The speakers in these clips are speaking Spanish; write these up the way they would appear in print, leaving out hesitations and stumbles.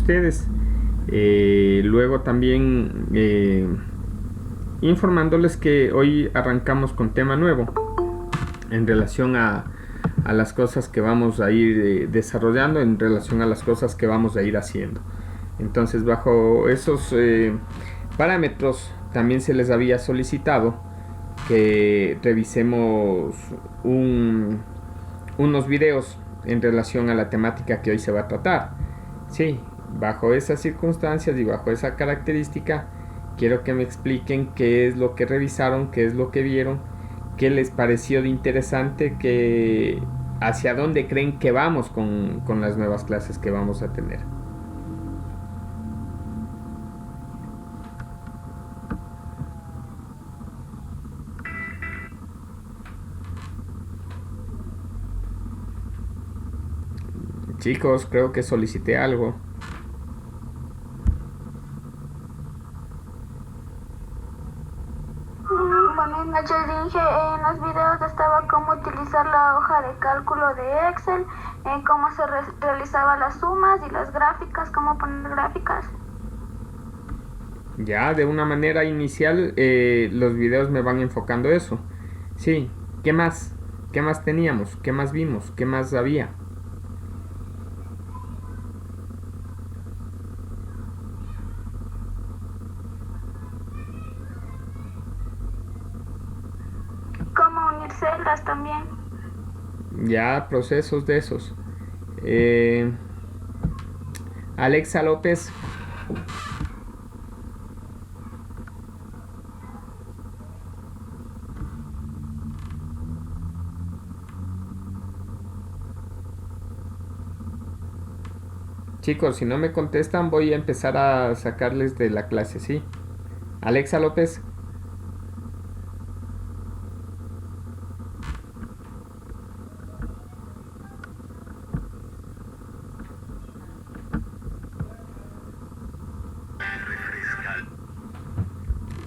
ustedes. Luego también informándoles que hoy arrancamos con tema nuevo en relación a las cosas que vamos a ir desarrollando, en relación a las cosas que vamos a ir haciendo. Entonces, bajo esos parámetros también se les había solicitado que revisemos unos videos en relación a la temática que hoy se va a tratar. Sí, bajo esas circunstancias y bajo esa característica, quiero que me expliquen qué es lo que revisaron, qué es lo que vieron, qué les pareció de interesante, hacia dónde creen que vamos con las nuevas clases que vamos a tener. Chicos, creo que solicité algo. Buenas noches, Inge. En los videos estaba cómo utilizar la hoja de cálculo de Excel, cómo se realizaban las sumas y las gráficas, cómo poner gráficas. Ya, de una manera inicial, los videos me van enfocando eso. Sí, ¿qué más? ¿Qué más teníamos? ¿Qué más vimos? ¿Qué más había? Cómo unir celdas también. Ya, procesos de esos. Alexa López. Chicos, si no me contestan, voy a empezar a sacarles de la clase, ¿sí? Alexa López.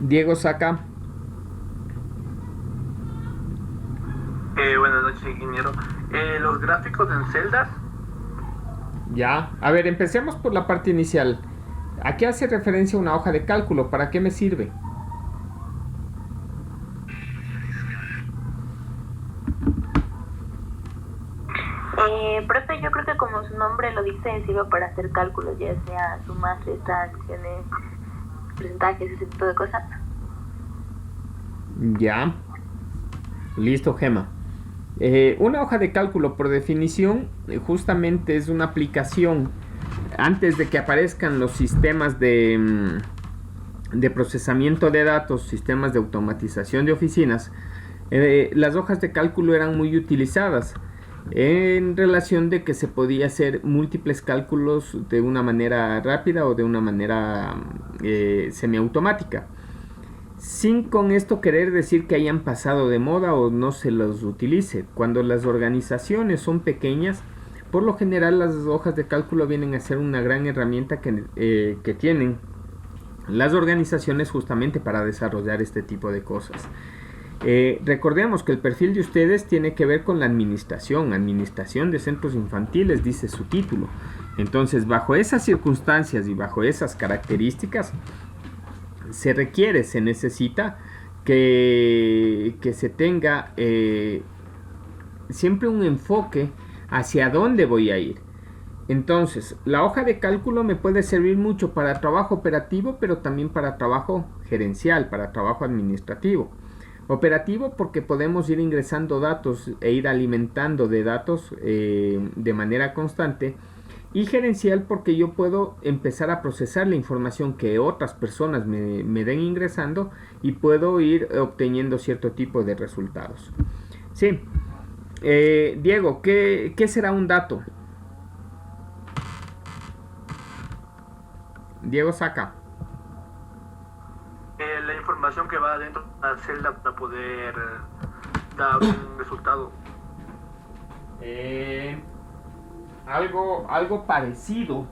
Diego Saca. Buenas noches, ingeniero. Los gráficos en celdas. Ya, a ver, empecemos por la parte inicial. ¿A qué hace referencia una hoja de cálculo? ¿Para qué me sirve? Profe, yo creo que como su nombre lo dice, sirve para hacer cálculos, ya sea sumas, restas, adiciones, porcentajes, ese tipo de cosas. Ya. Listo, Gema. Una hoja de cálculo, por definición, justamente es una aplicación. Antes de que aparezcan los sistemas de procesamiento de datos, sistemas de automatización de oficinas, las hojas de cálculo eran muy utilizadas en relación de que se podía hacer múltiples cálculos de una manera rápida o de una manera semiautomática, sin con esto querer decir que hayan pasado de moda o no se los utilice. Cuando las organizaciones son pequeñas, por lo general las hojas de cálculo vienen a ser una gran herramienta que tienen las organizaciones justamente para desarrollar este tipo de cosas. Recordemos que el perfil de ustedes tiene que ver con la administración de centros infantiles, dice su título. Entonces, bajo esas circunstancias y bajo esas características, se necesita que se tenga siempre un enfoque hacia dónde voy a ir. Entonces, la hoja de cálculo me puede servir mucho para trabajo operativo, pero también para trabajo gerencial, para trabajo administrativo. Operativo porque podemos ir ingresando datos e ir alimentando de datos de manera constante. Y gerencial porque yo puedo empezar a procesar la información que otras personas me den ingresando y puedo ir obteniendo cierto tipo de resultados. Sí. Diego, ¿qué será un dato? Diego Saca. La información que va dentro de la celda para poder dar un resultado. Algo parecido,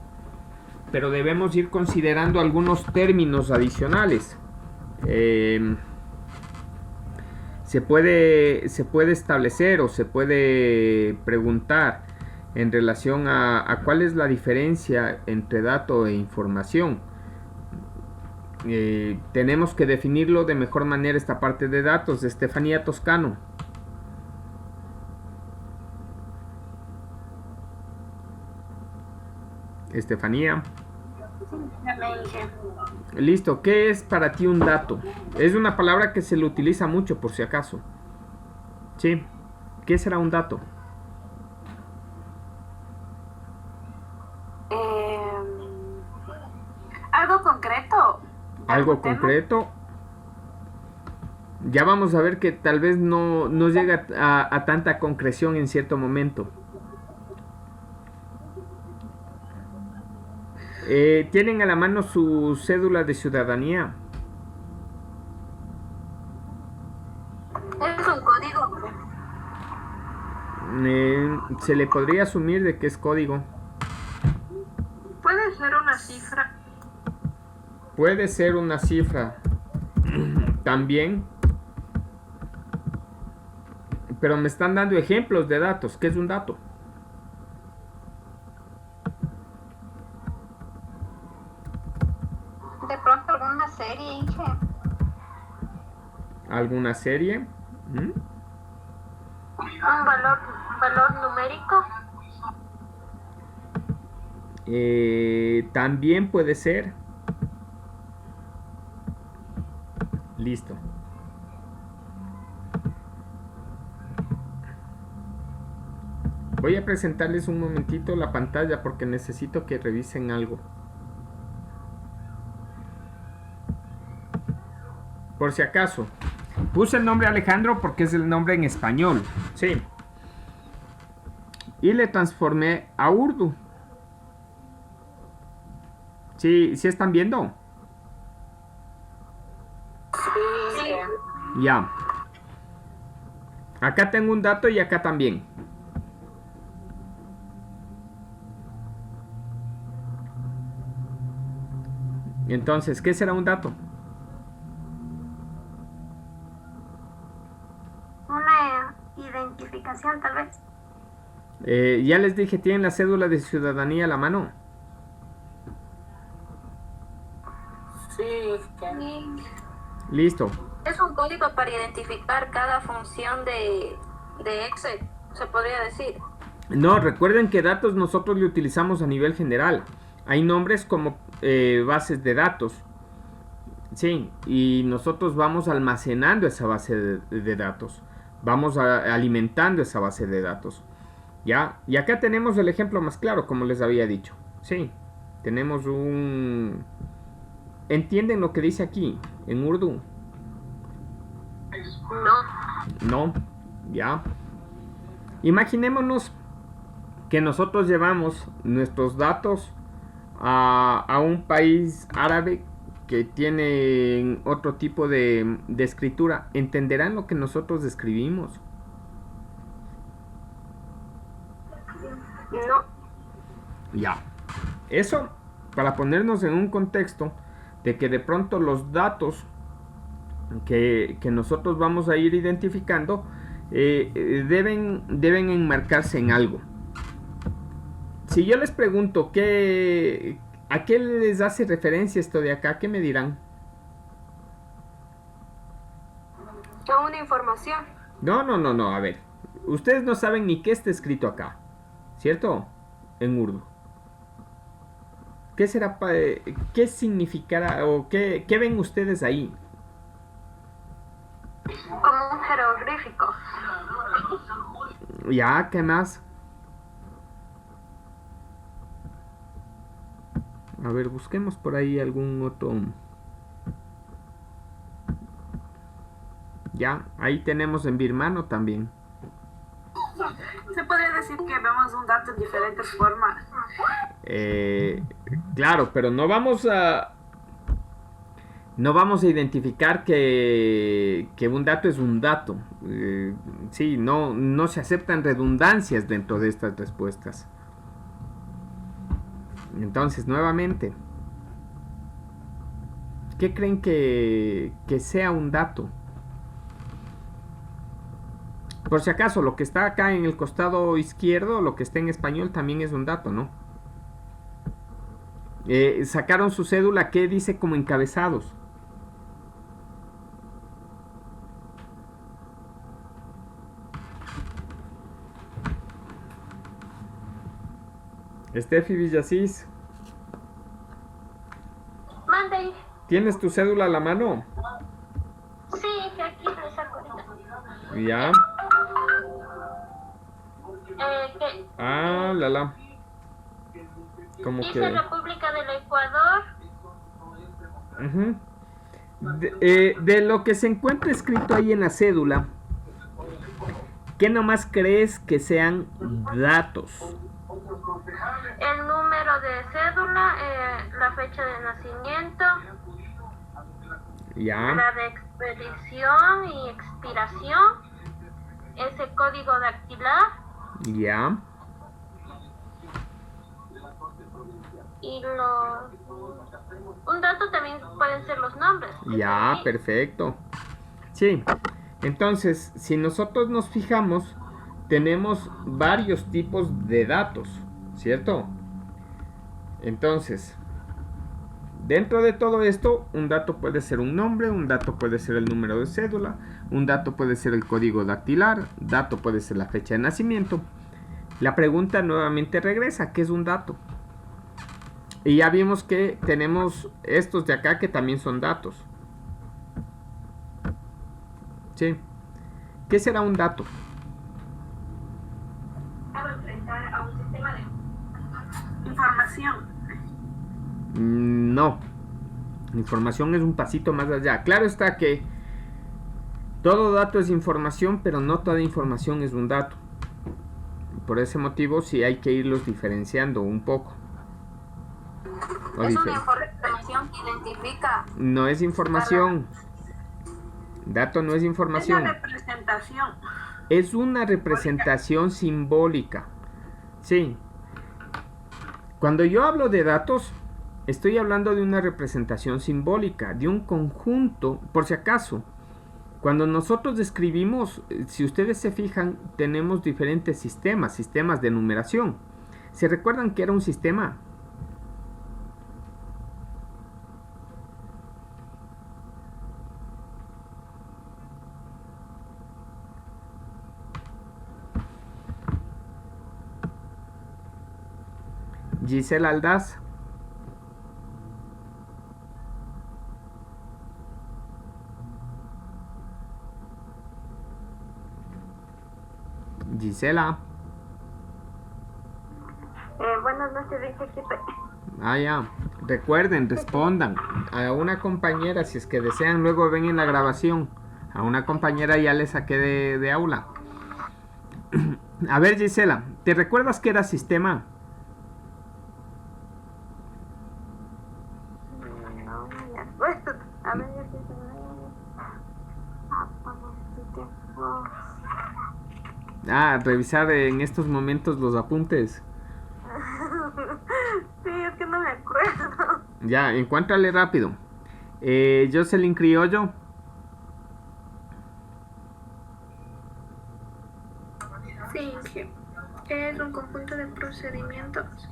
pero debemos ir considerando algunos términos adicionales. Se puede establecer o se puede preguntar en relación a cuál es la diferencia entre dato e información. Tenemos que definirlo de mejor manera esta parte de datos. Estefanía Toscano. Estefanía. Listo, ¿qué es para ti un dato? Es una palabra que se le utiliza mucho por si acaso. Sí, ¿qué será un dato? Algo concreto. Algo concreto. Ya vamos a ver que tal vez no llega a tanta concreción en cierto momento. ¿Tienen a la mano su cédula de ciudadanía? Es un código. Se le podría asumir de que es código. Puede ser una cifra. Puede ser una cifra también. Pero me están dando ejemplos de datos. ¿Qué es un dato? De pronto alguna serie, Inge. ¿Alguna serie? Un valor numérico. También puede ser. Listo. Voy a presentarles un momentito la pantalla porque necesito que revisen algo. Por si acaso, puse el nombre Alejandro porque es el nombre en español. Sí. Y le transformé a Urdu. ¿Sí están viendo? Sí. Ya. Acá tengo un dato y acá también. Entonces, ¿qué será un dato? Una identificación, tal vez. Ya les dije, ¿tienen la cédula de ciudadanía a la mano? Sí. Listo. Es un código para identificar cada función de Excel, se podría decir. No, recuerden que datos nosotros le utilizamos a nivel general. Hay nombres como bases de datos. Sí, y nosotros vamos almacenando esa base de datos. Vamos alimentando esa base de datos. ¿Ya? Y acá tenemos el ejemplo más claro, como les había dicho. Sí, tenemos un... ¿Entienden lo que dice aquí en Urdu? No, ya. Imaginémonos que nosotros llevamos nuestros datos a un país árabe que tiene otro tipo de escritura. ¿Entenderán lo que nosotros escribimos? No. Ya. Eso para ponernos en un contexto de que de pronto los datos que nosotros vamos a ir identificando deben enmarcarse en algo. Si yo les pregunto ¿a qué les hace referencia esto de acá? ¿Qué me dirán? A una información. No, a ver. Ustedes no saben ni qué está escrito acá, ¿cierto? En Urdu. ¿Qué será? ¿Qué significará o qué ven ustedes ahí? Como un jeroglífico. Ya, ¿qué más? A ver, busquemos por ahí algún otro. Ya, ahí tenemos en birmano también. Se podría decir que vemos un dato en diferentes formas. Claro, pero no vamos a identificar que un dato es un dato. Sí, no se aceptan redundancias dentro de estas respuestas. Entonces, nuevamente, ¿qué creen que sea un dato? Por si acaso, lo que está acá en el costado izquierdo, lo que está en español, también es un dato, ¿no? Sacaron su cédula, ¿qué dice como encabezados? Steffi Villasís, Mande. ¿tienes tu cédula a la mano? Sí, que aquí le saco ahorita. Ya. ¿Qué? Ah, la. Como Dice que... República del Ecuador. Ujú. De lo que se encuentra escrito ahí en la cédula, ¿qué nomás crees que sean datos? El número de cédula, la fecha de nacimiento, Ya. la de expedición y expiración, ese código dactilar Ya. y un dato también pueden ser los nombres. Ya, ¿Sí? perfecto. Sí. Entonces, si nosotros nos fijamos, tenemos varios tipos de datos, ¿cierto? Entonces, dentro de todo esto, un dato puede ser un nombre, un dato puede ser el número de cédula, un dato puede ser el código dactilar, dato puede ser la fecha de nacimiento. La pregunta nuevamente regresa, ¿qué es un dato? Y ya vimos que tenemos estos de acá que también son datos. ¿Sí? ¿Qué será un dato? Representar a un sistema de Información. No. Información es un pasito más allá. Claro está que todo dato es información, pero no toda información es un dato. Por ese motivo sí hay que irlos diferenciando un poco. Es una información que identifica. No es información. Dato no es información. Es una representación. Es una representación simbólica. Sí. Cuando yo hablo de datos, estoy hablando de una representación simbólica, de un conjunto, por si acaso. Cuando nosotros describimos, si ustedes se fijan, tenemos diferentes sistemas de numeración. ¿Se recuerdan que era un sistema? Gisela Aldaz. Gisela. Buenas noches, dice jefe. Ah, ya. Recuerden, respondan. A una compañera, si es que desean, luego ven en la grabación. A una compañera ya le saqué de aula. A ver, Gisela, ¿te recuerdas que era sistema? No me acuerdo. A ver, yo sí Revisar en estos momentos los apuntes. Sí, es que no me acuerdo. Ya, encuéntrale rápido. Jocelyn Criollo. Sí, es un conjunto de procedimientos.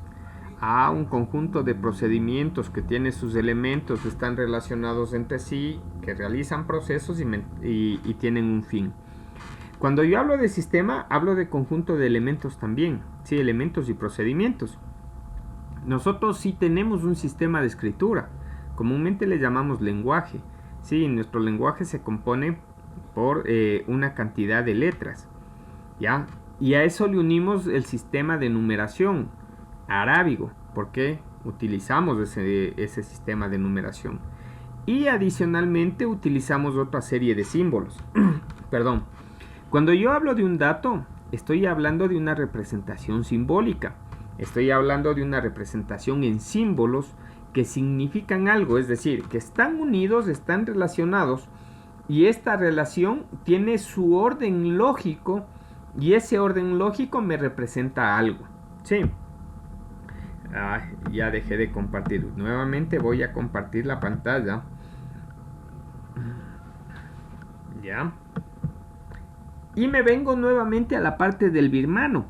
Un conjunto de procedimientos que tiene sus elementos, están relacionados entre sí, que realizan procesos y tienen un fin. Cuando yo hablo de sistema, hablo de conjunto de elementos también, sí, elementos y procedimientos. Nosotros sí tenemos un sistema de escritura, comúnmente le llamamos lenguaje. Sí, nuestro lenguaje se compone por una cantidad de letras, ¿ya? Y a eso le unimos el sistema de numeración arábigo, porque utilizamos ese sistema de numeración. Y adicionalmente utilizamos otra serie de símbolos. Perdón. Cuando yo hablo de un dato, estoy hablando de una representación simbólica. Estoy hablando de una representación en símbolos que significan algo, es decir, que están unidos, están relacionados, y esta relación tiene su orden lógico, y ese orden lógico me representa algo. Sí. Ya dejé de compartir. Nuevamente voy a compartir la pantalla. Ya. Y me vengo nuevamente a la parte del birmano.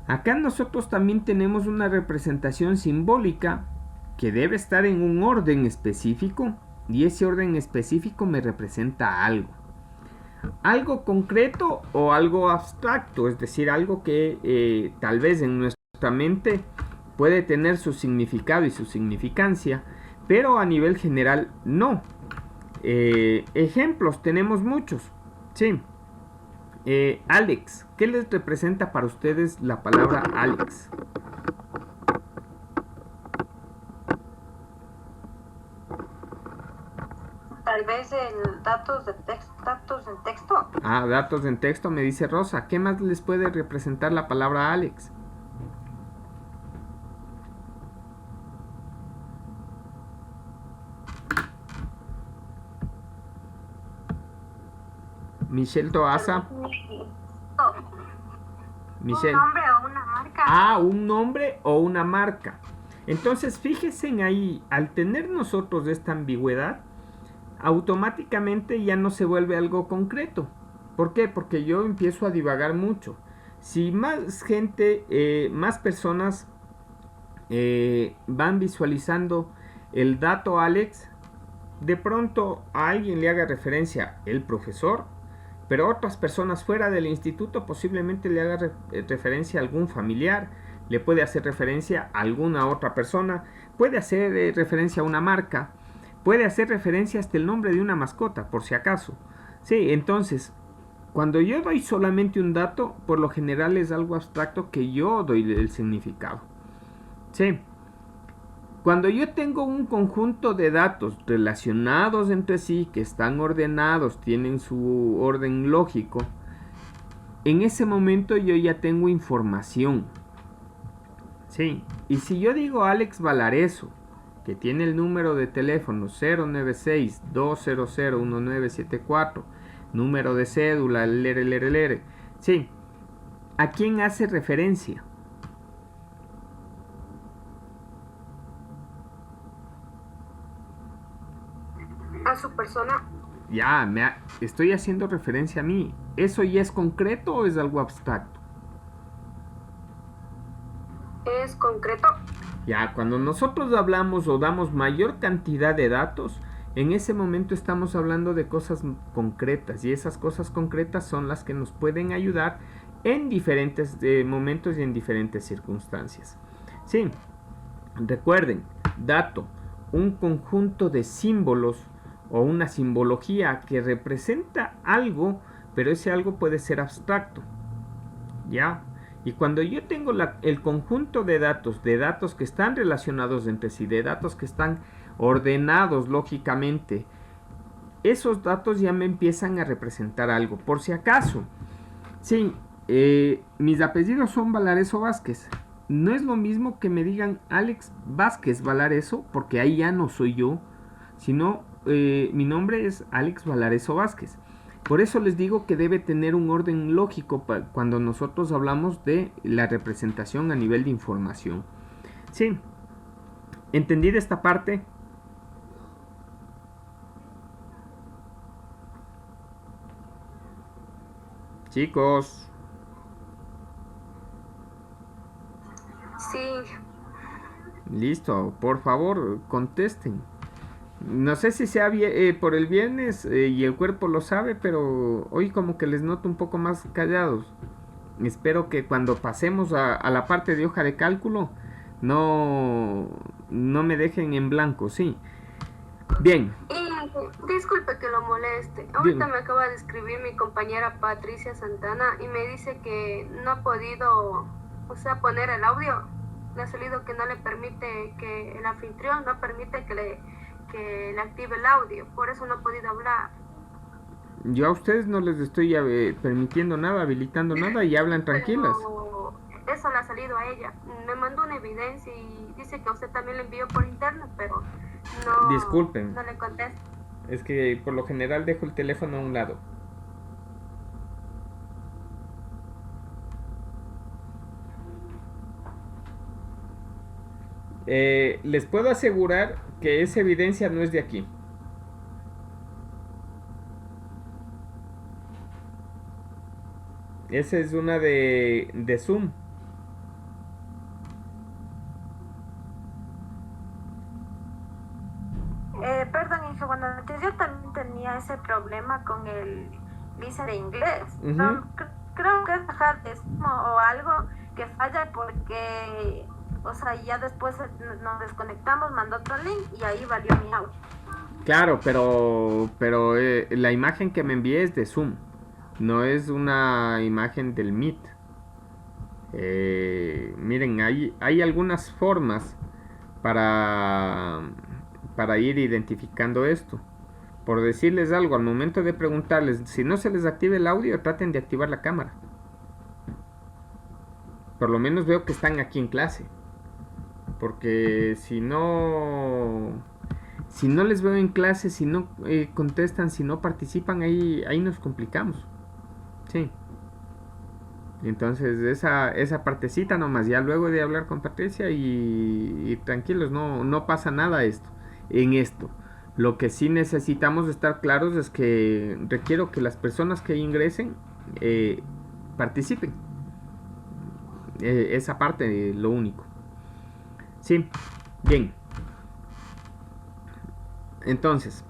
Acá nosotros también tenemos una representación simbólica que debe estar en un orden específico, y ese orden específico me representa algo. Algo concreto o algo abstracto, es decir, algo que tal vez en nuestra mente puede tener su significado y su significancia, pero a nivel general no. Ejemplos tenemos muchos. Sí. Alex, ¿qué les representa para ustedes la palabra Alex? Tal vez el datos en texto. Ah, datos en texto, me dice Rosa. ¿Qué más les puede representar la palabra Alex? Michelle Toasa. Michelle. Un nombre o una marca. Ah, un nombre o una marca. Entonces, fíjense en ahí, al tener nosotros esta ambigüedad, automáticamente ya no se vuelve algo concreto. ¿Por qué? Porque yo empiezo a divagar mucho. Si más gente, más personas van visualizando el dato Alex, de pronto a alguien le haga referencia el profesor, pero otras personas fuera del instituto posiblemente le haga referencia a algún familiar, le puede hacer referencia a alguna otra persona, puede hacer referencia a una marca, puede hacer referencia hasta el nombre de una mascota, por si acaso. Sí, entonces, cuando yo doy solamente un dato, por lo general es algo abstracto que yo doy el significado. Sí. Cuando yo tengo un conjunto de datos relacionados entre sí, que están ordenados, tienen su orden lógico, en ese momento yo ya tengo información. Sí. Y si yo digo Alex Valareso, que tiene el número de teléfono 096-200-1974, número de cédula, sí, ¿a quién hace referencia? A su persona. Ya, estoy haciendo referencia a mí. ¿Eso ya es concreto o es algo abstracto? Es concreto. Ya, cuando nosotros hablamos o damos mayor cantidad de datos, en ese momento estamos hablando de cosas concretas, y esas cosas concretas son las que nos pueden ayudar en diferentes momentos y en diferentes circunstancias. Sí, recuerden, dato, un conjunto de símbolos o una simbología que representa algo, pero ese algo puede ser abstracto. ¿Ya? Y cuando yo tengo el conjunto de datos que están relacionados entre sí, de datos que están ordenados lógicamente, esos datos ya me empiezan a representar algo. Por si acaso, sí, mis apellidos son Valareso Vázquez. No es lo mismo que me digan Alex Vázquez Valareso, porque ahí ya no soy yo, sino mi nombre es Alex Valareso Vázquez. Por eso les digo que debe tener un orden lógico cuando nosotros hablamos de la representación a nivel de información. Sí, ¿entendida esta parte? Chicos. Sí. Listo, por favor, contesten. No sé si sea por el viernes y el cuerpo lo sabe, pero hoy como que les noto un poco más callados. Espero que cuando pasemos a la parte de hoja de cálculo no me dejen en blanco, sí. Bien. Disculpe que lo moleste. Ahorita me acaba de escribir mi compañera Patricia Santana y me dice que no ha podido, poner el audio. Le ha salido que no le permite, que el anfitrión no permite que le active el audio, por eso no ha podido hablar. Yo a ustedes no les estoy permitiendo nada, habilitando nada, y hablan tranquilas. Pero eso le ha salido a ella. Me mandó una evidencia y dice que a usted también le envió por internet, pero no. Disculpen. No le contesta. Es que por lo general dejo el teléfono a un lado. Les puedo asegurar que esa evidencia no es de aquí. Esa es una de Zoom. Perdón, Inge, bueno, antes yo también tenía ese problema con el visa de inglés. Ujú. Creo que es o algo que falla porque, o sea, ya después nos desconectamos, mandó otro link y ahí valió mi audio. Claro, pero la imagen que me envié es de Zoom, no es una imagen del Meet. Miren, hay algunas formas para ir identificando esto. Por decirles algo, al momento de preguntarles, si no se les activa el audio, traten de activar la cámara. Por lo menos veo que están aquí en clase. Porque si no les veo en clase, si no contestan, si no participan, ahí nos complicamos. Sí. Entonces esa partecita nomás, ya luego de hablar con Patricia y tranquilos, no pasa nada en esto. Lo que sí necesitamos estar claros es que requiero que las personas que ingresen participen. Esa parte, lo único. Sí, bien. Entonces,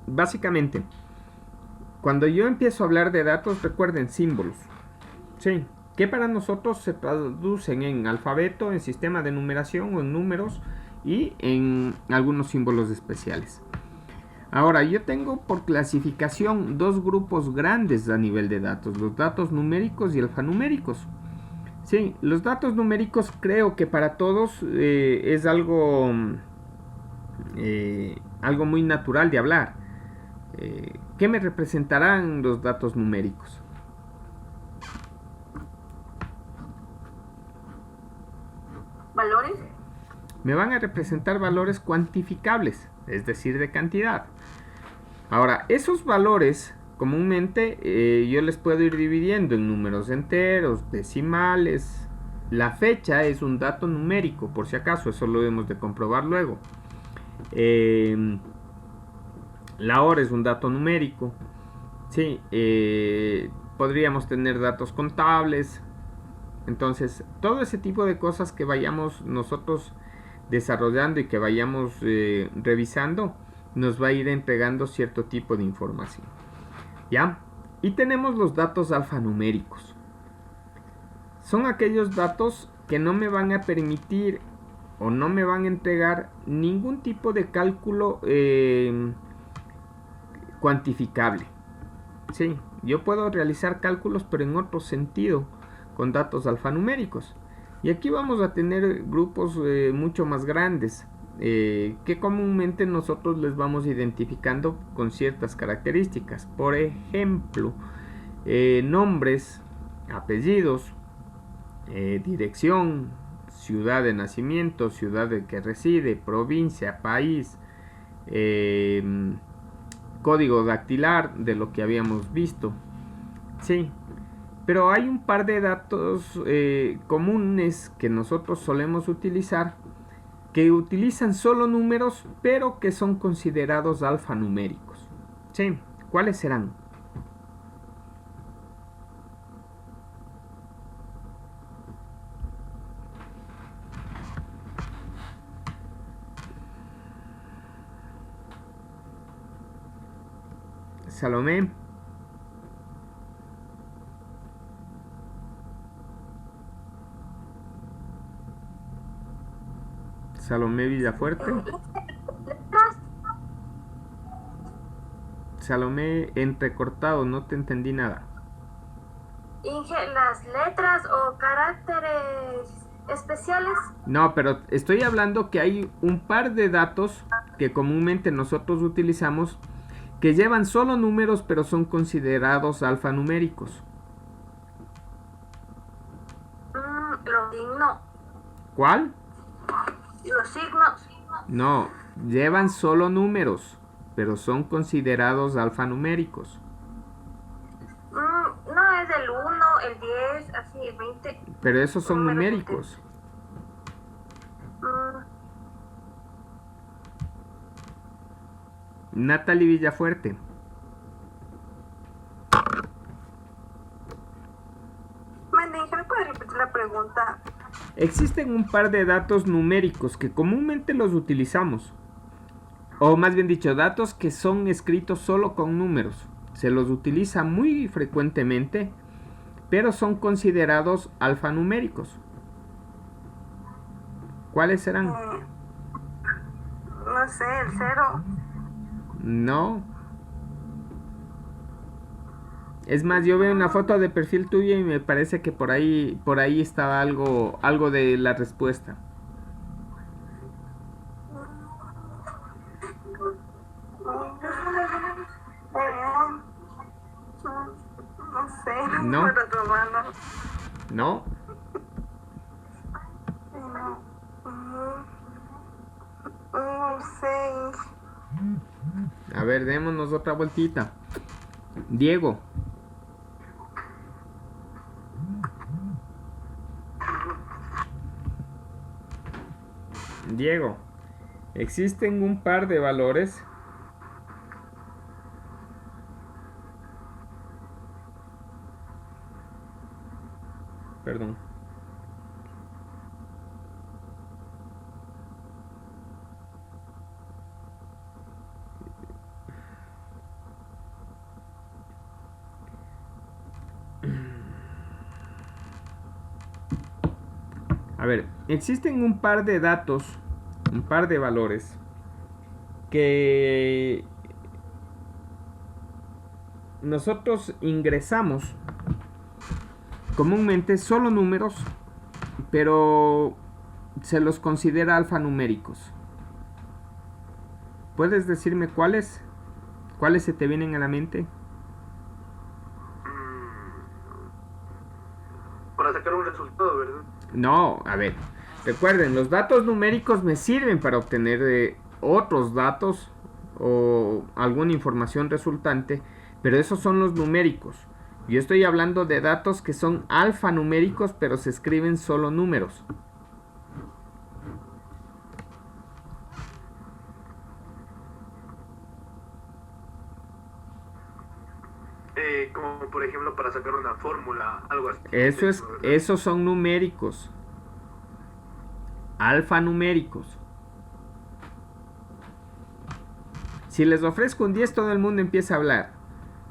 básicamente, cuando yo empiezo a hablar de datos, recuerden símbolos. Sí, que para nosotros se traducen en alfabeto, en sistema de numeración o en números y en algunos símbolos especiales. Ahora, yo tengo por clasificación dos grupos grandes a nivel de datos, los datos numéricos y alfanuméricos. Sí, los datos numéricos creo que para todos es algo muy natural de hablar. ¿Qué me representarán los datos numéricos? ¿Valores? Me van a representar valores cuantificables, es decir, de cantidad. Ahora, esos valores comúnmente yo les puedo ir dividiendo en números enteros, decimales. La fecha es un dato numérico, por si acaso, eso lo debemos de comprobar luego. La hora es un dato numérico. Sí, podríamos tener datos contables. Entonces, todo ese tipo de cosas que vayamos nosotros desarrollando y que vayamos revisando, nos va a ir entregando cierto tipo de información. ¿Ya? Y tenemos los datos alfanuméricos. Son aquellos datos que no me van a permitir o no me van a entregar ningún tipo de cálculo cuantificable. Sí, yo puedo realizar cálculos, pero en otro sentido, con datos alfanuméricos. Y aquí vamos a tener grupos mucho más grandes, que comúnmente nosotros les vamos identificando con ciertas características. Por ejemplo, nombres, apellidos, dirección, ciudad de nacimiento, ciudad de que reside, provincia, país, código dactilar, de lo que habíamos visto. Sí, pero hay un par de datos comunes que nosotros solemos utilizar, que utilizan solo números, pero que son considerados alfanuméricos. Sí, ¿cuáles serán? Salomé. Salomé Villafuerte. Salomé entrecortado, no te entendí nada. Inge, las letras o caracteres especiales. No, pero estoy hablando que hay un par de datos que comúnmente nosotros utilizamos que llevan solo números, pero son considerados alfanuméricos. Los signos. ¿Cuál? Los signos. No, llevan solo números, pero son considerados alfanuméricos. No es el 1, el 10, así, el 20. Pero esos son numéricos. Natalie Villafuerte. Existen un par de datos numéricos que comúnmente los utilizamos. O más bien dicho, datos que son escritos solo con números. Se los utiliza muy frecuentemente, pero son considerados alfanuméricos. ¿Cuáles serán? No sé, el 0. No. Es más, yo veo una foto de perfil tuya y me parece que por ahí estaba algo de la respuesta. No sé, ¿No? número romano. ¿No? No sé. A ver, démonos otra vueltita. Diego. Diego, existen un par de valores. Perdón. A ver, existen un par de datos, un par de valores que nosotros ingresamos comúnmente solo números, pero se los considera alfanuméricos. ¿Puedes decirme cuáles? ¿Cuáles se te vienen a la mente? Para sacar un resultado, ¿verdad? No, a ver, recuerden, los datos numéricos me sirven para obtener otros datos o alguna información resultante, pero esos son los numéricos. Yo estoy hablando de datos que son alfanuméricos, pero se escriben solo números. Como por ejemplo para sacar una fórmula, algo así. Esos son numéricos. Alfanuméricos. Si les ofrezco un 10, todo el mundo empieza a hablar.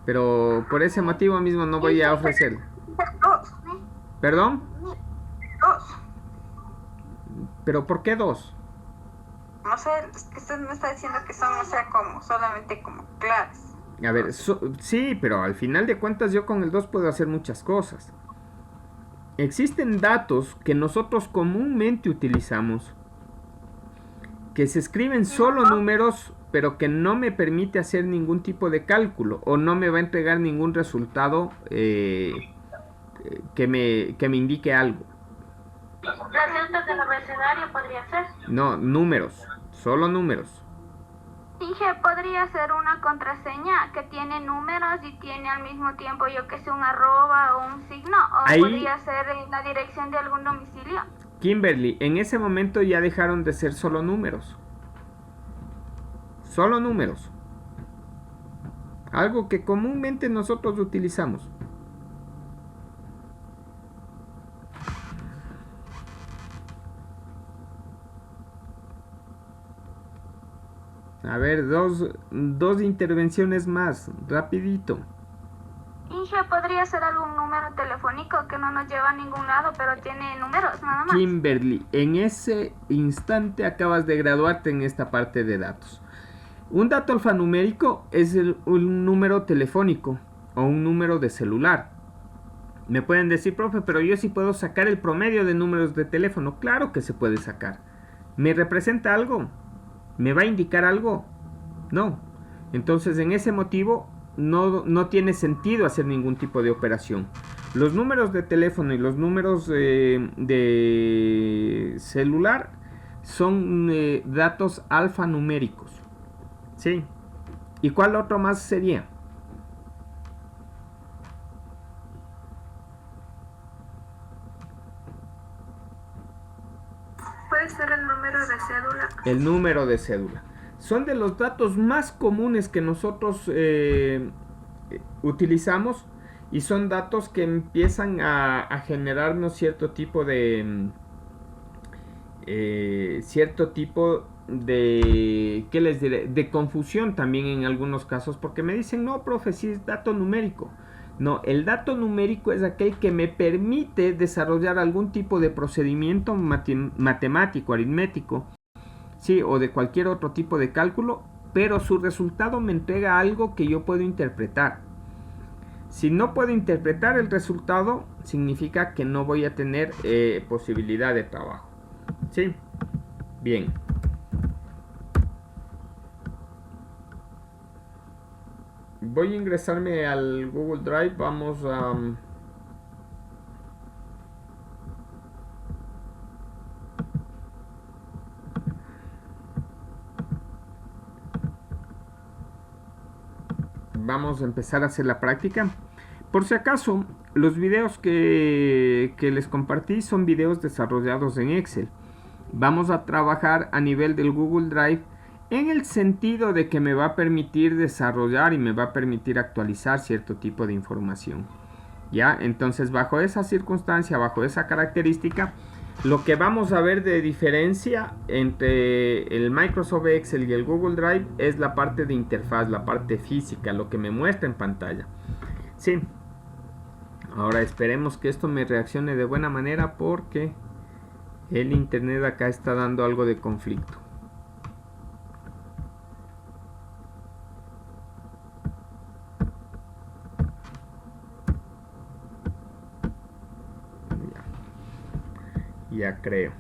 Pero por ese motivo mismo no voy a ofrecer. ¿Perdón? 2. ¿Pero por qué 2? No sé, es que usted me está diciendo que son, o sea, como, solamente como claves. A ver, sí, pero al final de cuentas yo con el 2 puedo hacer muchas cosas. Existen datos que nosotros comúnmente utilizamos, que se escriben solo números, pero que no me permite hacer ningún tipo de cálculo, o no me va a entregar ningún resultado que me indique algo. Las letras del abecedario podría ser. No, números, solo números. Dije, podría ser una contraseña que tiene números y tiene al mismo tiempo, yo que sé, un arroba o un signo, o Ahí, podría ser la dirección de algún domicilio. Kimberly, en ese momento ya dejaron de ser solo números. Solo números. Algo que comúnmente nosotros utilizamos. A ver, dos intervenciones más, rapidito. Inge, podría ser algún número telefónico que no nos lleva a ningún lado, pero tiene números nada más. Kimberly, en ese instante acabas de graduarte en esta parte de datos. Un dato alfanumérico es un número telefónico o un número de celular. Me pueden decir, profe, pero yo sí puedo sacar el promedio de números de teléfono. Claro que se puede sacar. ¿Me representa algo? ¿Me va a indicar algo? No. Entonces, en ese motivo, no tiene sentido hacer ningún tipo de operación. Los números de teléfono y los números de celular son datos alfanuméricos. ¿Sí? ¿Y cuál otro más sería? Puede ser el número de cédula. El número de cédula. Son de los datos más comunes que nosotros utilizamos y son datos que empiezan a generarnos cierto tipo de cierto tipo de, ¿qué les diré? De confusión también en algunos casos, porque me dicen, no, profe, si es dato numérico. No, el dato numérico es aquel que me permite desarrollar algún tipo de procedimiento matemático, aritmético, sí, o de cualquier otro tipo de cálculo, pero su resultado me entrega algo que yo puedo interpretar. Si no puedo interpretar el resultado, significa que no voy a tener posibilidad de trabajo. ¿Sí? Bien. Voy a ingresarme al Google Drive. Vamos a... vamos a empezar a hacer la práctica. Por si acaso, los videos que les compartí son videos desarrollados en Excel. Vamos a trabajar a nivel del Google Drive en el sentido de que me va a permitir desarrollar y me va a permitir actualizar cierto tipo de información. ¿Ya? Entonces, bajo esa circunstancia, bajo esa característica, lo que vamos a ver de diferencia entre el Microsoft Excel y el Google Drive es la parte de interfaz, la parte física, lo que me muestra en pantalla. Sí. Ahora esperemos que esto me reaccione de buena manera porque el internet acá está dando algo de conflicto. Ya creo.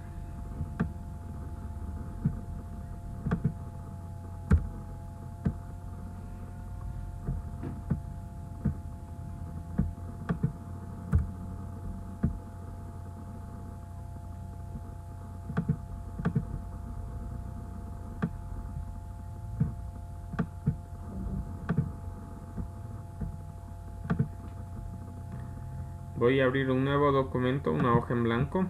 Voy a abrir un nuevo documento, una hoja en blanco.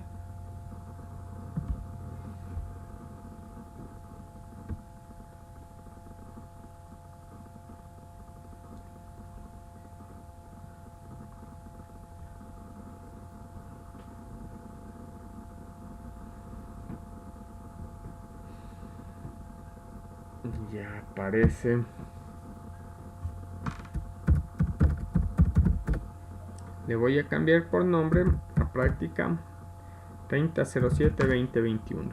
Ya aparece. Le voy a cambiar por nombre a práctica 3007-2021.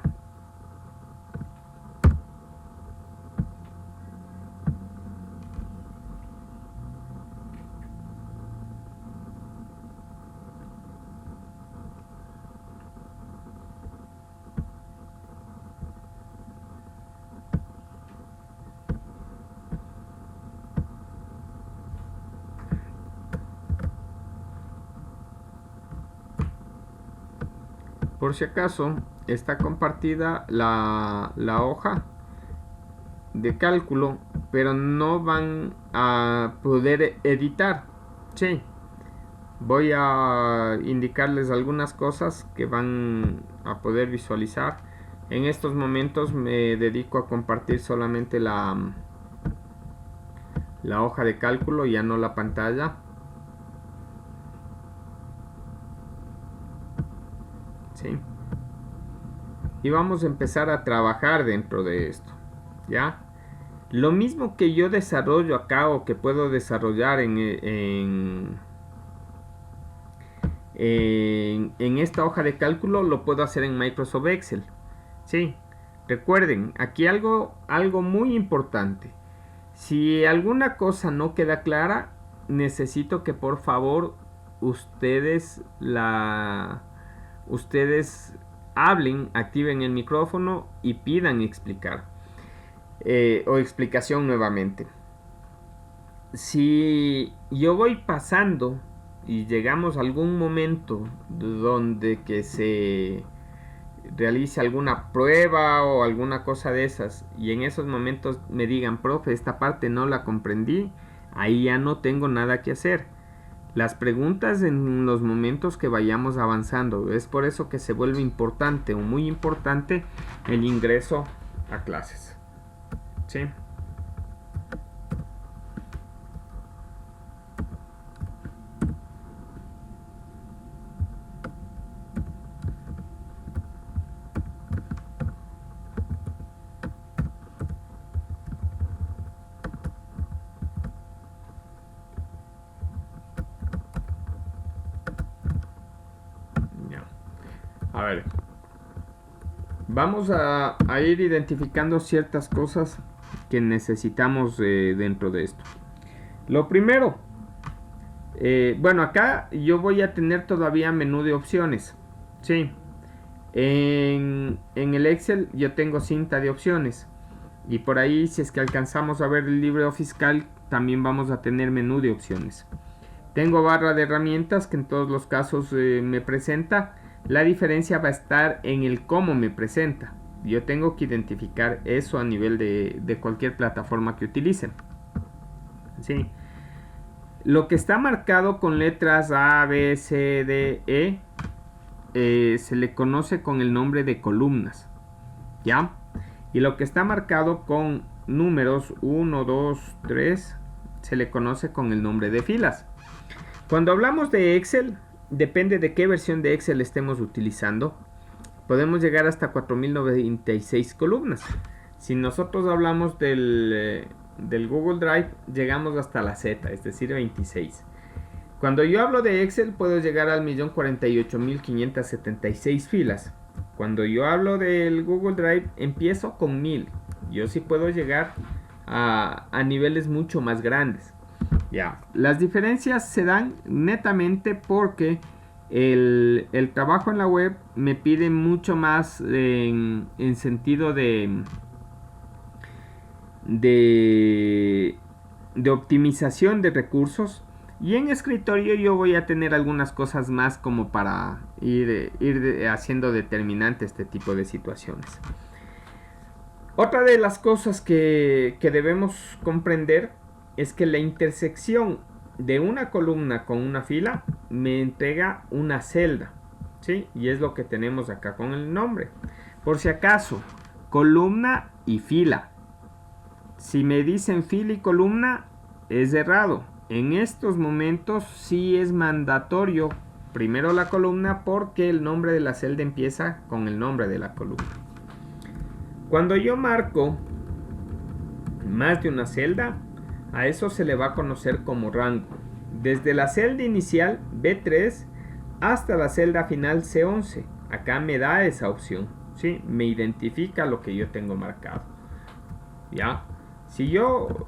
Por si acaso, está compartida la hoja de cálculo, pero no van a poder editar. Sí, voy a indicarles algunas cosas que van a poder visualizar. En estos momentos me dedico a compartir solamente la hoja de cálculo, ya no la pantalla. ¿Sí? Y vamos a empezar a trabajar dentro de esto. ¿Ya? Lo mismo que yo desarrollo acá o que puedo desarrollar en esta hoja de cálculo, lo puedo hacer en Microsoft Excel. ¿Sí? Recuerden, aquí algo muy importante. Si alguna cosa no queda clara, necesito que por favor ustedes hablen, activen el micrófono y pidan explicar o explicación nuevamente. Si yo voy pasando y llegamos a algún momento donde que se realice alguna prueba o alguna cosa de esas y en esos momentos me digan, profe, esta parte no la comprendí, ahí ya no tengo nada que hacer. Las preguntas en los momentos que vayamos avanzando, es por eso que se vuelve importante o muy importante el ingreso a clases. ¿Sí? A ver. Vamos a ir identificando ciertas cosas que necesitamos dentro de esto. Lo primero, bueno, acá yo voy a tener todavía menú de opciones. Sí. En el Excel yo tengo cinta de opciones. Y por ahí, si es que alcanzamos a ver el LibreOffice Calc, también vamos a tener menú de opciones. Tengo barra de herramientas que en todos los casos me presenta. La diferencia va a estar en el cómo me presenta. Yo tengo que identificar eso a nivel de cualquier plataforma que utilicen. ¿Sí? Lo que está marcado con letras A, B, C, D, E se le conoce con el nombre de columnas. ¿Ya? Y lo que está marcado con números 1, 2, 3 se le conoce con el nombre de filas. Cuando hablamos de Excel, depende de qué versión de Excel estemos utilizando, podemos llegar hasta 4096 columnas. Si nosotros hablamos del Google Drive, llegamos hasta la Z, es decir, 26. Cuando yo hablo de Excel, puedo llegar al 1.048.576 filas. Cuando yo hablo del Google Drive, empiezo con 1000. Yo sí puedo llegar a niveles mucho más grandes. Ya. Las diferencias se dan netamente porque el trabajo en la web me pide mucho más en sentido de optimización de recursos, y en escritorio yo voy a tener algunas cosas más como para ir haciendo determinante este tipo de situaciones. Otra de las cosas que debemos comprender es que la intersección de una columna con una fila me entrega una celda, ¿sí? Y es lo que tenemos acá con el nombre. Por si acaso, columna y fila. Si me dicen fila y columna, es errado. En estos momentos sí es mandatorio primero la columna, porque el nombre de la celda empieza con el nombre de la columna. Cuando yo marco más de una celda, a eso se le va a conocer como rango. Desde la celda inicial B3 hasta la celda final C11. Acá me da esa opción, ¿sí? Me identifica lo que yo tengo marcado. ¿Ya? Si yo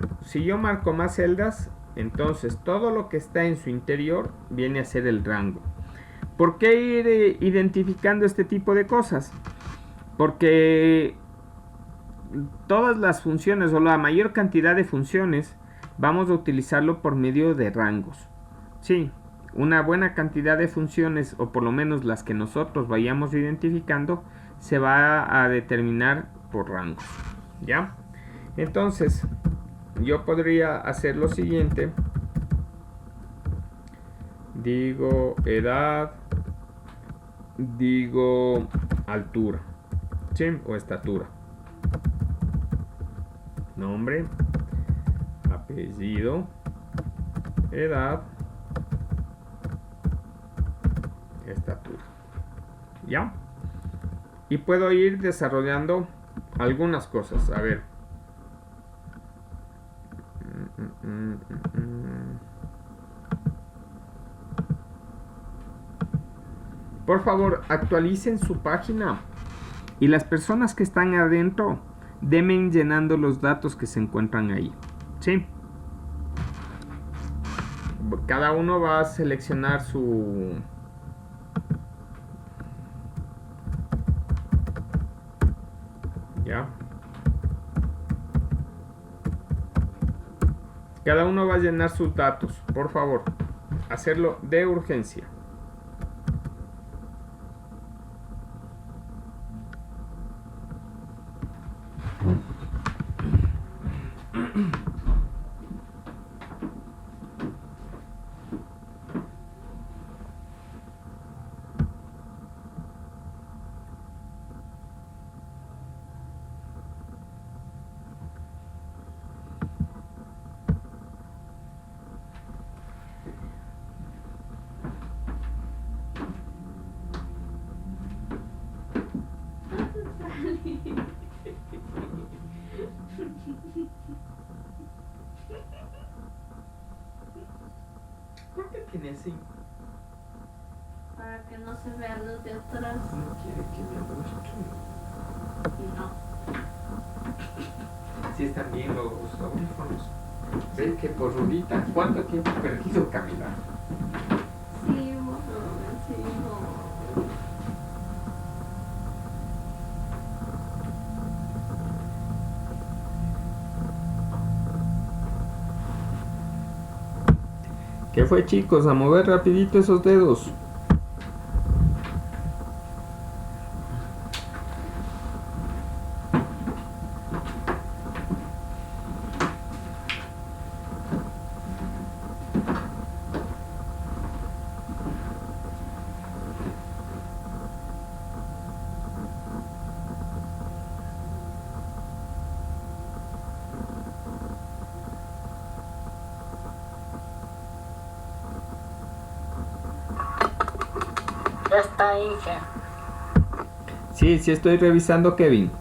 marco más celdas, entonces todo lo que está en su interior viene a ser el rango. ¿Por qué ir identificando este tipo de cosas? Porque todas las funciones, o la mayor cantidad de funciones, vamos a utilizarlo por medio de rangos. Sí, una buena cantidad de funciones, o por lo menos las que nosotros vayamos identificando, se va a determinar por rangos. ¿Ya? Entonces, yo podría hacer lo siguiente. Digo edad, digo altura, ¿sí? O estatura. Nombre, apellido, edad, estatura. ¿Ya? Y puedo ir desarrollando algunas cosas. A ver. Por favor, actualicen su página. Y las personas que están adentro, deben llenando los datos que se encuentran ahí. ¿Sí? Cada uno va a seleccionar su... ¿Ya? Cada uno va a llenar sus datos. Por favor, hacerlo de urgencia. ¿Por qué tiene así? para que no se vean los de atrás. No quiere que me muestre. No. Así están bien los audífonos. Ven que por ahorita, ¿cuánto tiempo he perdido, Camila? Sí, no. ¿Qué fue, chicos? A mover rapidito esos dedos. Ya está, Inge. Sí, estoy revisando, Kevin.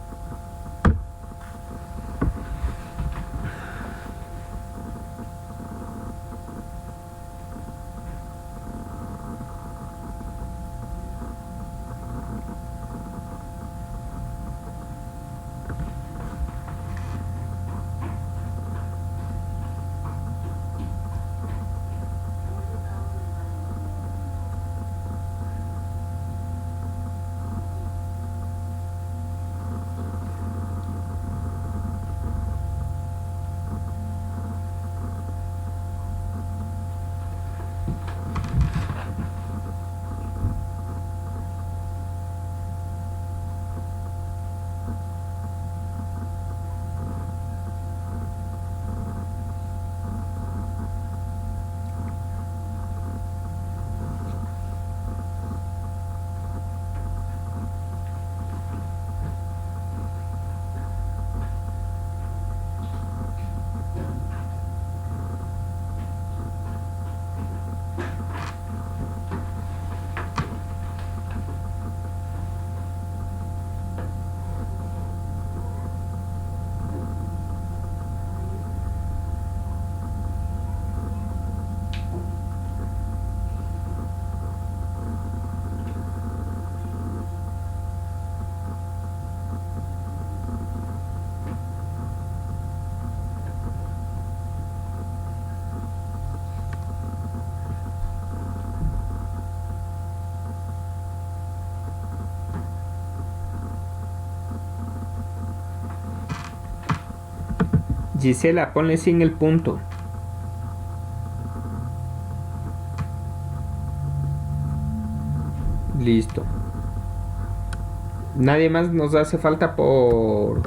Gisela, ponle sin el punto. Listo. Nadie más nos hace falta por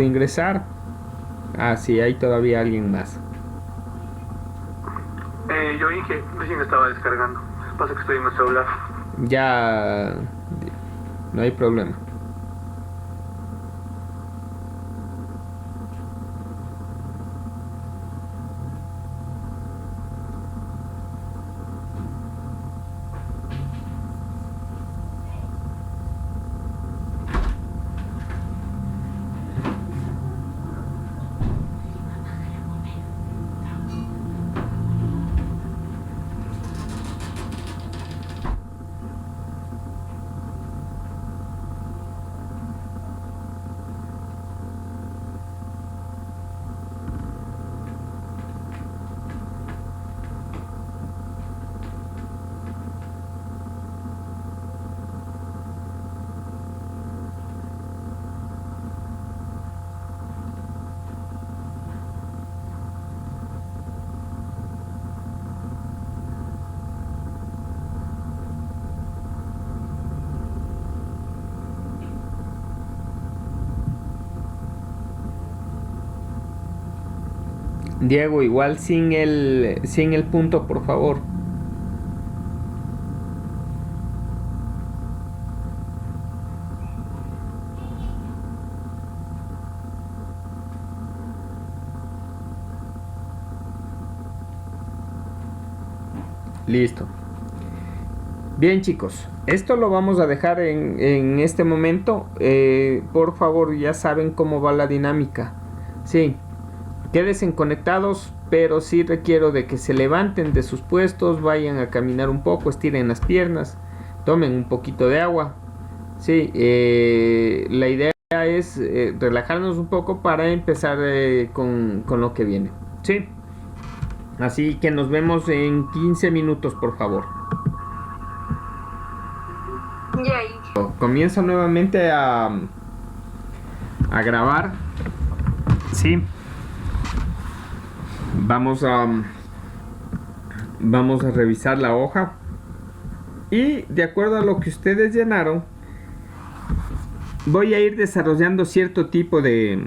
ingresar. Ah, sí, hay todavía alguien más. Yo, Inge, recién estaba descargando. Pasa que estoy en el celular. Ya, no hay problema. Diego, igual sin el punto, por favor. Listo. Bien, chicos, esto lo vamos a dejar en este momento. Por favor, ya saben cómo va la dinámica. Sí, quédense conectados. pero sí requiero de que se levanten de sus puestos, vayan a caminar un poco, estiren las piernas, tomen un poquito de agua. Sí, la idea es relajarnos un poco para empezar con lo que viene. Sí, así que nos vemos en 15 minutos, por favor. Yay. Comienzo nuevamente a grabar. Sí. Vamos a revisar la hoja. Y de acuerdo a lo que ustedes llenaron, voy a ir desarrollando cierto tipo de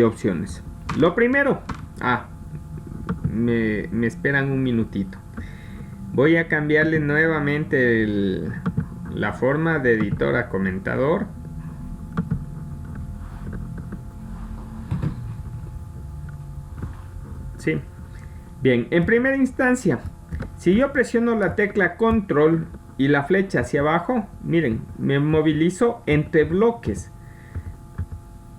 opciones. Lo primero, me esperan un minutito. Voy a cambiarle nuevamente la forma de editor a comentador. Sí. Bien, en primera instancia, si yo presiono la tecla control y la flecha hacia abajo, miren, me movilizo entre bloques.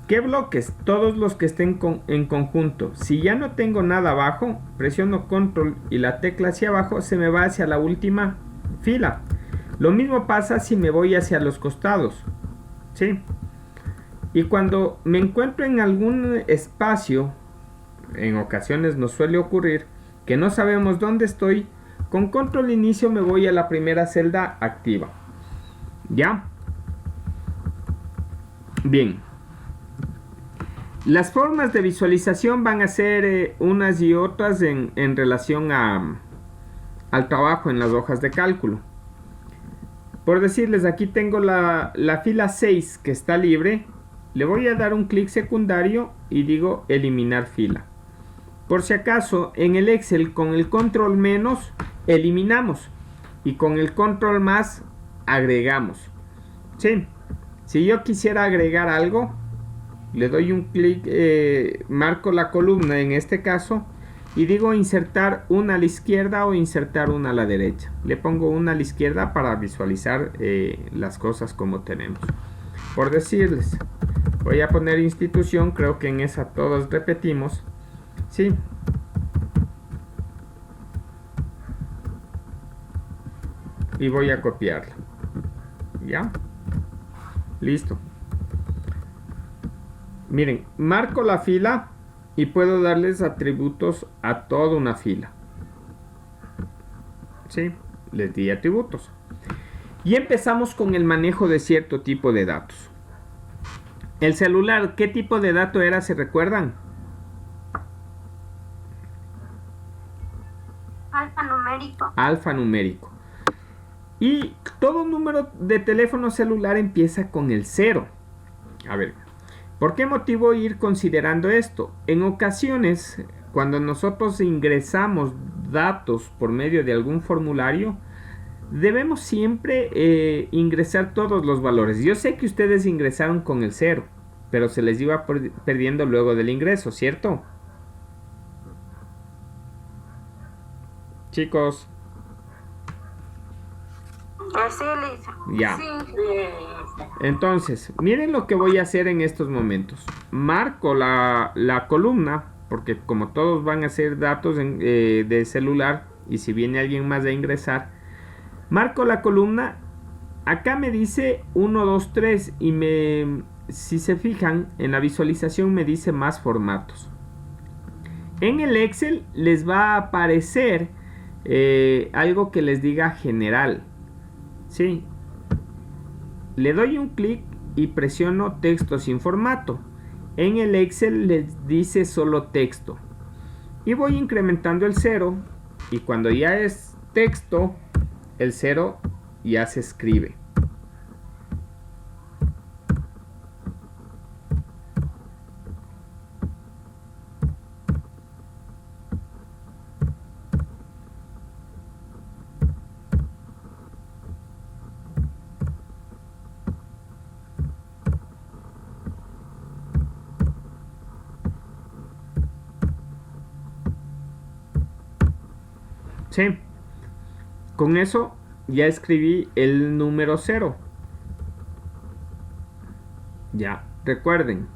¿Qué bloques? Todos los que estén en conjunto. Si ya no tengo nada abajo, presiono control y la tecla hacia abajo, se me va hacia la última fila. Lo mismo pasa si me voy hacia los costados. ¿Sí? Y cuando me encuentro en algún espacio, en ocasiones nos suele ocurrir que no sabemos dónde estoy, con control inicio me voy a la primera celda activa. ¿Ya? Bien. Las formas de visualización van a ser unas y otras en relación al trabajo en las hojas de cálculo. Por decirles, aquí tengo la fila 6 que está libre. Le voy a dar un clic secundario y digo eliminar fila. Por si acaso, en el Excel con el control menos eliminamos y con el control más agregamos. ¿Sí? Si yo quisiera agregar algo, le doy un clic, marco la columna en este caso y digo insertar una a la izquierda o insertar una a la derecha. Le pongo una a la izquierda para visualizar las cosas como tenemos. Por decirles, voy a poner institución, creo que en esa todos repetimos. Sí. Y voy a copiarla. ¿Ya? Listo. Miren, marco la fila y puedo darles atributos a toda una fila. ¿Sí? Les di atributos. Y empezamos con el manejo de cierto tipo de datos. El celular, ¿qué tipo de dato era? ¿Se recuerdan? Alfanumérico. Alfanumérico. Y todo número de teléfono celular empieza con el 0. A ver, ¿por qué motivo ir considerando esto? En ocasiones, cuando nosotros ingresamos datos por medio de algún formulario, debemos siempre ingresar todos los valores. Yo sé que ustedes ingresaron con el 0, pero se les iba perdiendo luego del ingreso, ¿cierto? Chicos. Sí, Lisa. Ya. Sí. Entonces, miren lo que voy a hacer en estos momentos. Marco la columna, porque como todos van a ser datos de celular, y si viene alguien más a ingresar, marco la columna. Acá me dice 1, 2, 3 y si se fijan, en la visualización me dice más formatos. En el Excel les va a aparecer algo que les diga general. Sí. Le doy un clic y presiono texto sin formato. En el Excel les dice solo texto. Y voy incrementando el 0. Y cuando ya es texto, el 0 ya se escribe. Sí. Con eso ya escribí el número 0. Ya, recuerden,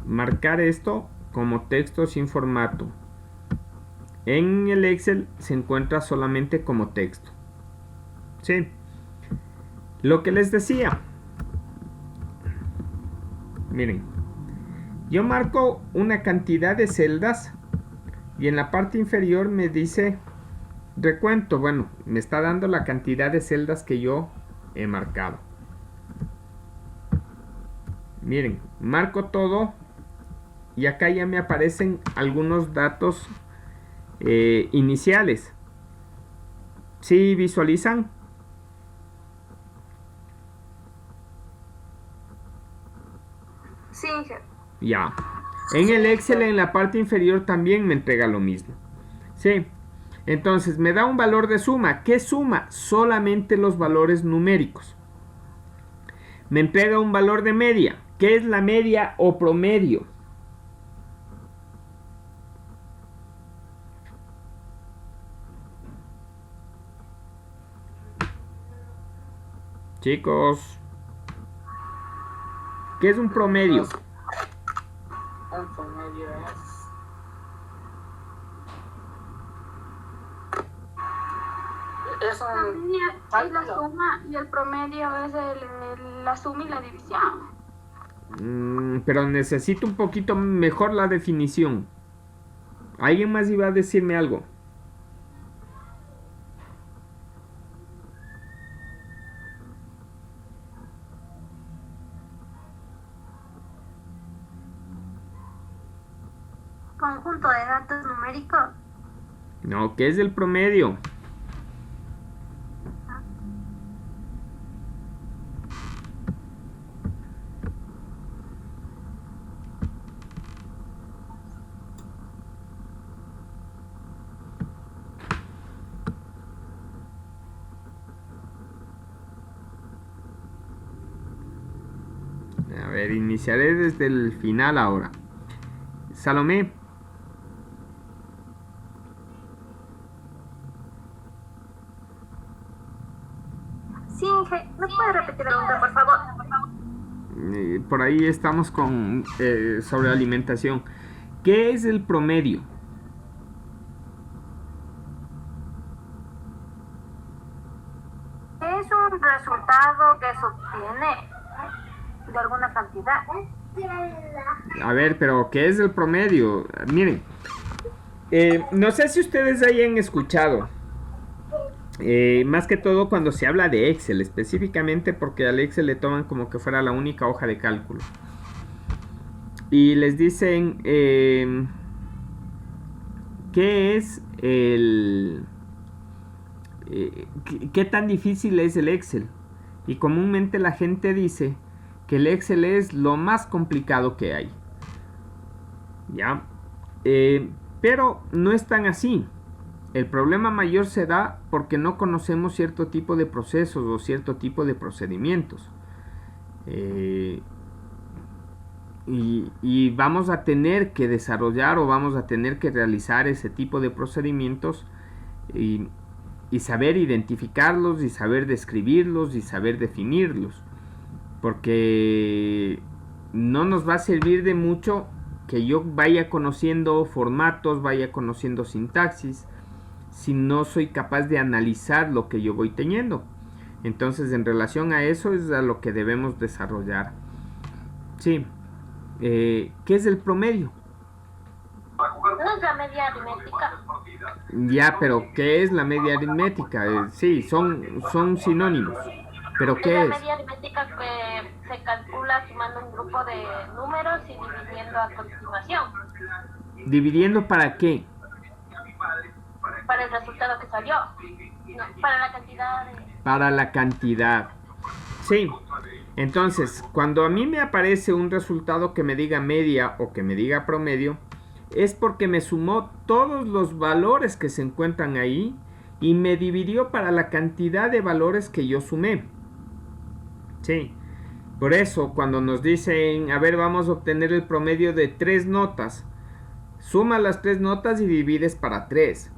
marcar esto como texto sin formato. En el Excel se encuentra solamente como texto. Sí. Lo que les decía. Miren. Yo marco una cantidad de celdas y en la parte inferior me dice recuento. Bueno, me está dando la cantidad de celdas que yo he marcado. Miren, marco todo y acá ya me aparecen algunos datos iniciales. ¿Sí visualizan? Sí, Inge. Ya. En el Excel en la parte inferior también me entrega lo mismo. Sí. Entonces me da un valor de suma. ¿Qué suma? Solamente los valores numéricos. Me entrega un valor de media. ¿Qué es la media o promedio? Chicos, ¿qué es un promedio? El promedio es un Es la suma y el promedio es la suma y la división. Pero necesito un poquito mejor la definición. ¿Alguien más iba a decirme algo? Conjunto de datos numéricos. No, ¿qué es el promedio? A ver, iniciaré desde el final ahora. Salomé. Sí, Inge, ¿me puede repetir la pregunta, por favor? Por ahí estamos con sobre alimentación. ¿Qué es el promedio? Es un resultado que se obtiene de alguna cantidad. A ver, pero ¿qué es el promedio? Miren, no sé si ustedes hayan escuchado, más que todo cuando se habla de Excel, específicamente porque al Excel le toman como que fuera la única hoja de cálculo. Y les dicen, ¿qué es el... ¿qué tan difícil es el Excel? Y comúnmente la gente dice que el Excel es lo más complicado que hay. ¿Ya? Pero no es tan así. El problema mayor se da porque no conocemos cierto tipo de procesos o cierto tipo de procedimientos. Y vamos a tener que desarrollar o vamos a tener que realizar ese tipo de procedimientos y saber identificarlos y saber describirlos y saber definirlos. Porque no nos va a servir de mucho que yo vaya conociendo formatos, vaya conociendo sintaxis, si no soy capaz de analizar lo que yo voy teniendo. Entonces, en relación a eso es a lo que debemos desarrollar. Sí. ¿Qué es el promedio? ¿No es la media aritmética? Ya, pero ¿qué es la media aritmética? Sí, son sinónimos. ¿Pero qué es? La media aritmética que se calcula sumando un grupo de números y dividiendo a continuación. ¿Dividiendo para qué? Para el resultado que salió. No, para la cantidad de... Para la cantidad. Sí. Entonces, cuando a mí me aparece un resultado que me diga media o que me diga promedio, es porque me sumó todos los valores que se encuentran ahí y me dividió para la cantidad de valores que yo sumé. Sí. Por eso, cuando nos dicen, a ver, vamos a obtener el promedio de 3 notas, suma las 3 notas y divides para 3.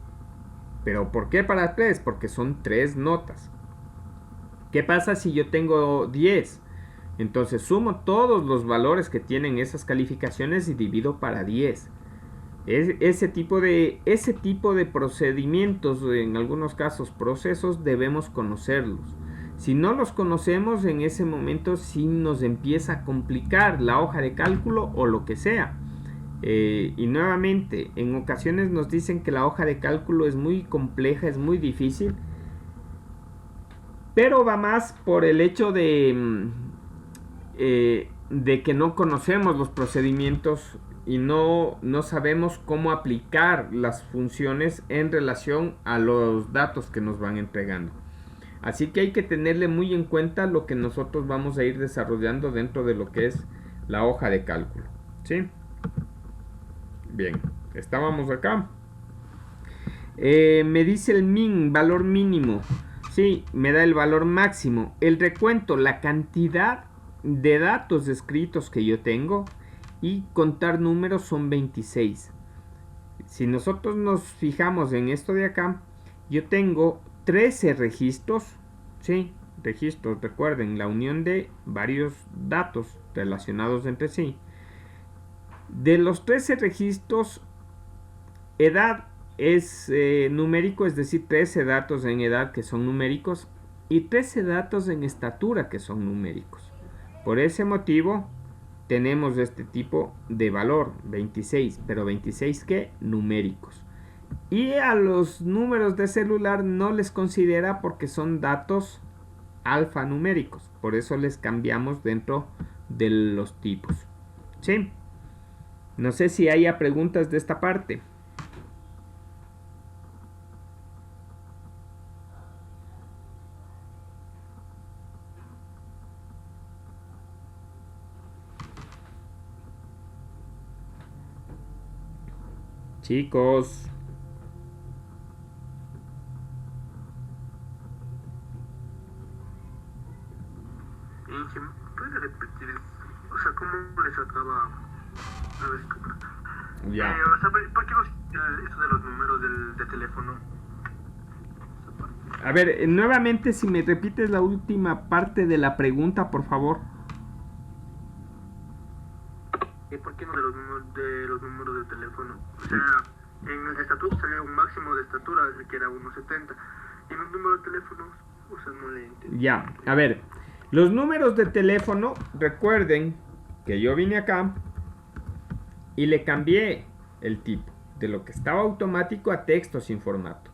¿Pero por qué para 3? Porque son 3 notas. ¿Qué pasa si yo tengo 10? Entonces sumo todos los valores que tienen esas calificaciones y divido para 10. Ese tipo de procedimientos, en algunos casos procesos, debemos conocerlos. Si no los conocemos, en ese momento sí nos empieza a complicar la hoja de cálculo o lo que sea. Y nuevamente, en ocasiones nos dicen que la hoja de cálculo es muy compleja, es muy difícil, pero va más por el hecho de que no conocemos los procedimientos y no sabemos cómo aplicar las funciones en relación a los datos que nos van entregando. Así que hay que tenerle muy en cuenta lo que nosotros vamos a ir desarrollando dentro de lo que es la hoja de cálculo. ¿Sí? Bien, estábamos acá. Me dice el min, valor mínimo. Sí, me da el valor máximo. El recuento, la cantidad de datos escritos que yo tengo, y contar números son 26. Si nosotros nos fijamos en esto de acá, yo tengo 13 registros, ¿sí? Registros, recuerden, la unión de varios datos relacionados entre sí. De los 13 registros, edad es numérico, es decir, 13 datos en edad que son numéricos y 13 datos en estatura que son numéricos. Por ese motivo tenemos este tipo de valor, 26, pero 26 ¿qué? Numéricos. Y a los números de celular no les considera porque son datos alfanuméricos. Por eso les cambiamos dentro de los tipos. ¿Sí? No sé si haya preguntas de esta parte. Chicos. ¿Puede repetir? O sea, ¿cómo le sacaba? A ver, Ya. O sea, ¿por qué eso de los números de teléfono? A ver, nuevamente si me repites la última parte de la pregunta, por favor. ¿Por qué no de los números de teléfono? O sea, en el estatuto salía un máximo de estatura que era 1.70. Y en los números de teléfono, o sea, no le entiendo. Ya, a ver. Los números de teléfono, recuerden que yo vine acá y le cambié el tipo de lo que estaba automático a texto sin formato.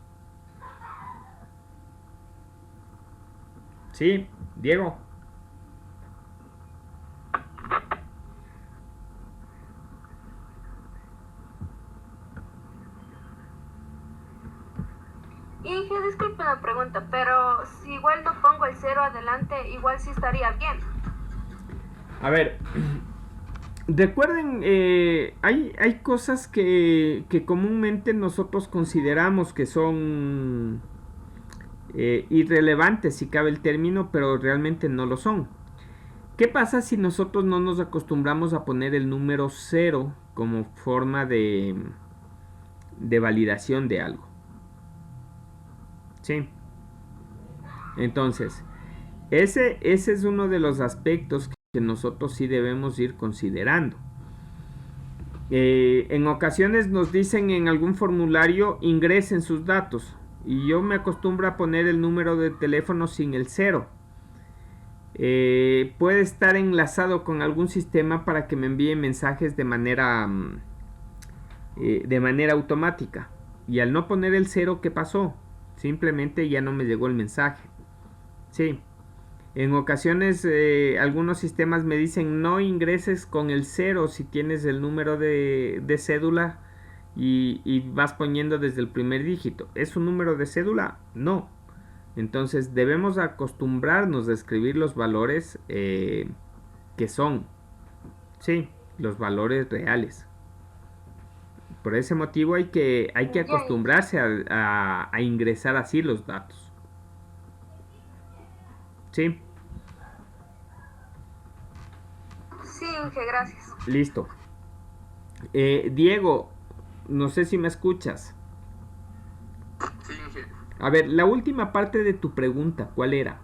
¿Sí, Diego? Inge, disculpe la pregunta, pero si igual no pongo el 0 adelante, igual sí estaría bien. A ver, recuerden, hay cosas que comúnmente nosotros consideramos que son irrelevantes, si cabe el término, pero realmente no lo son. ¿Qué pasa si nosotros no nos acostumbramos a poner el número 0 como forma de validación de algo? ¿Sí? Entonces, ese es uno de los aspectos que nosotros sí debemos ir considerando. En ocasiones nos dicen en algún formulario ingresen sus datos y yo me acostumbro a poner el número de teléfono sin el 0. Puede estar enlazado con algún sistema para que me envíe mensajes de manera automática, y al no poner el 0, ¿qué pasó? Simplemente ya no me llegó el mensaje. Sí. En ocasiones algunos sistemas me dicen no ingreses con el 0 si tienes el número de cédula y vas poniendo desde el primer dígito. ¿Es un número de cédula? No. Entonces debemos acostumbrarnos a escribir los valores que son, sí, los valores reales. Por ese motivo hay que acostumbrarse a ingresar así los datos. ¿Sí? Sí, Inge, gracias. Listo. Diego, no sé si me escuchas. Sí, Inge. A ver, la última parte de tu pregunta, ¿cuál era?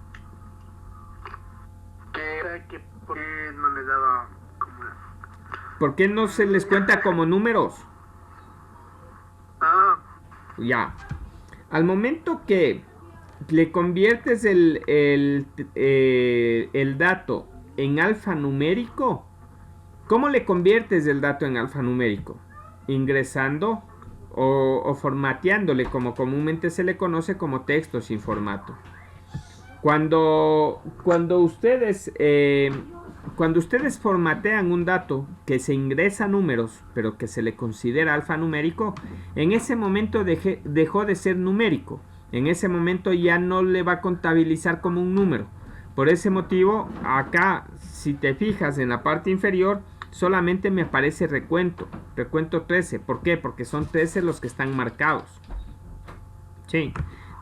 Que era que ¿por qué no les daba como... ¿Por qué no se les cuenta como números? Ah, Ya. Al momento que le conviertes el dato en alfanumérico, ¿cómo le conviertes el dato en alfanumérico? Ingresando o formateándole, como comúnmente se le conoce como texto sin formato. Cuando ustedes formatean un dato que se ingresa a números, pero que se le considera alfanumérico, en ese momento dejó de ser numérico. En ese momento ya no le va a contabilizar como un número. Por ese motivo, acá, si te fijas en la parte inferior, solamente me aparece recuento 13. ¿Por qué? Porque son 13 los que están marcados. Sí.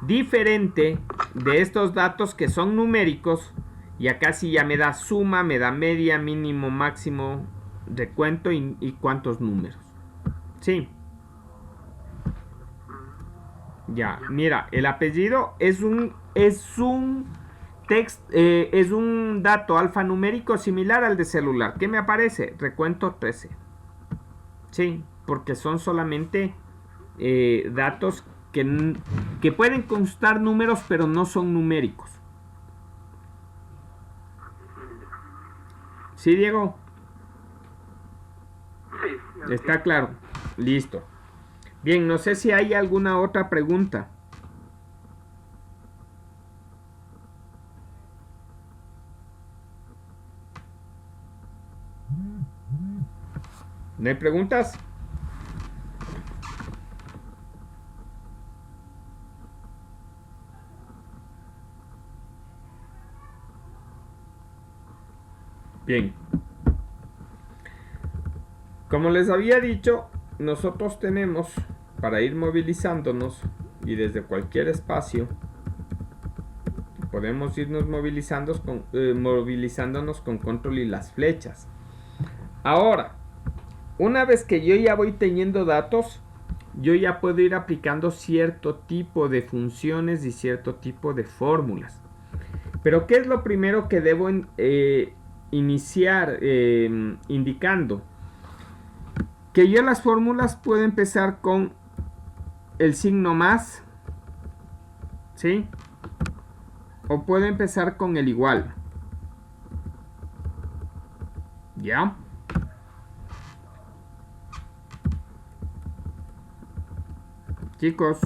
Diferente de estos datos que son numéricos, y acá sí ya me da suma, me da media, mínimo, máximo, recuento y cuántos números. Sí. Ya, mira, el apellido es un dato alfanumérico similar al de celular. ¿Qué me aparece? Recuento 13. Sí, porque son solamente datos que pueden constar números, pero no son numéricos. ¿Sí, Diego? sí. Está claro. Listo. Bien, no sé si hay alguna otra pregunta. ¿No hay preguntas? Bien. Como les había dicho, nosotros tenemos para ir movilizándonos y desde cualquier espacio podemos irnos movilizándonos con control y las flechas. Ahora, una vez que yo ya voy teniendo datos, yo ya puedo ir aplicando cierto tipo de funciones y cierto tipo de fórmulas. Pero ¿qué es lo primero que debo iniciar indicando? Que yo las fórmulas puedo empezar con el signo más, ¿sí? O puedo empezar con el igual. ¿Ya? Chicos.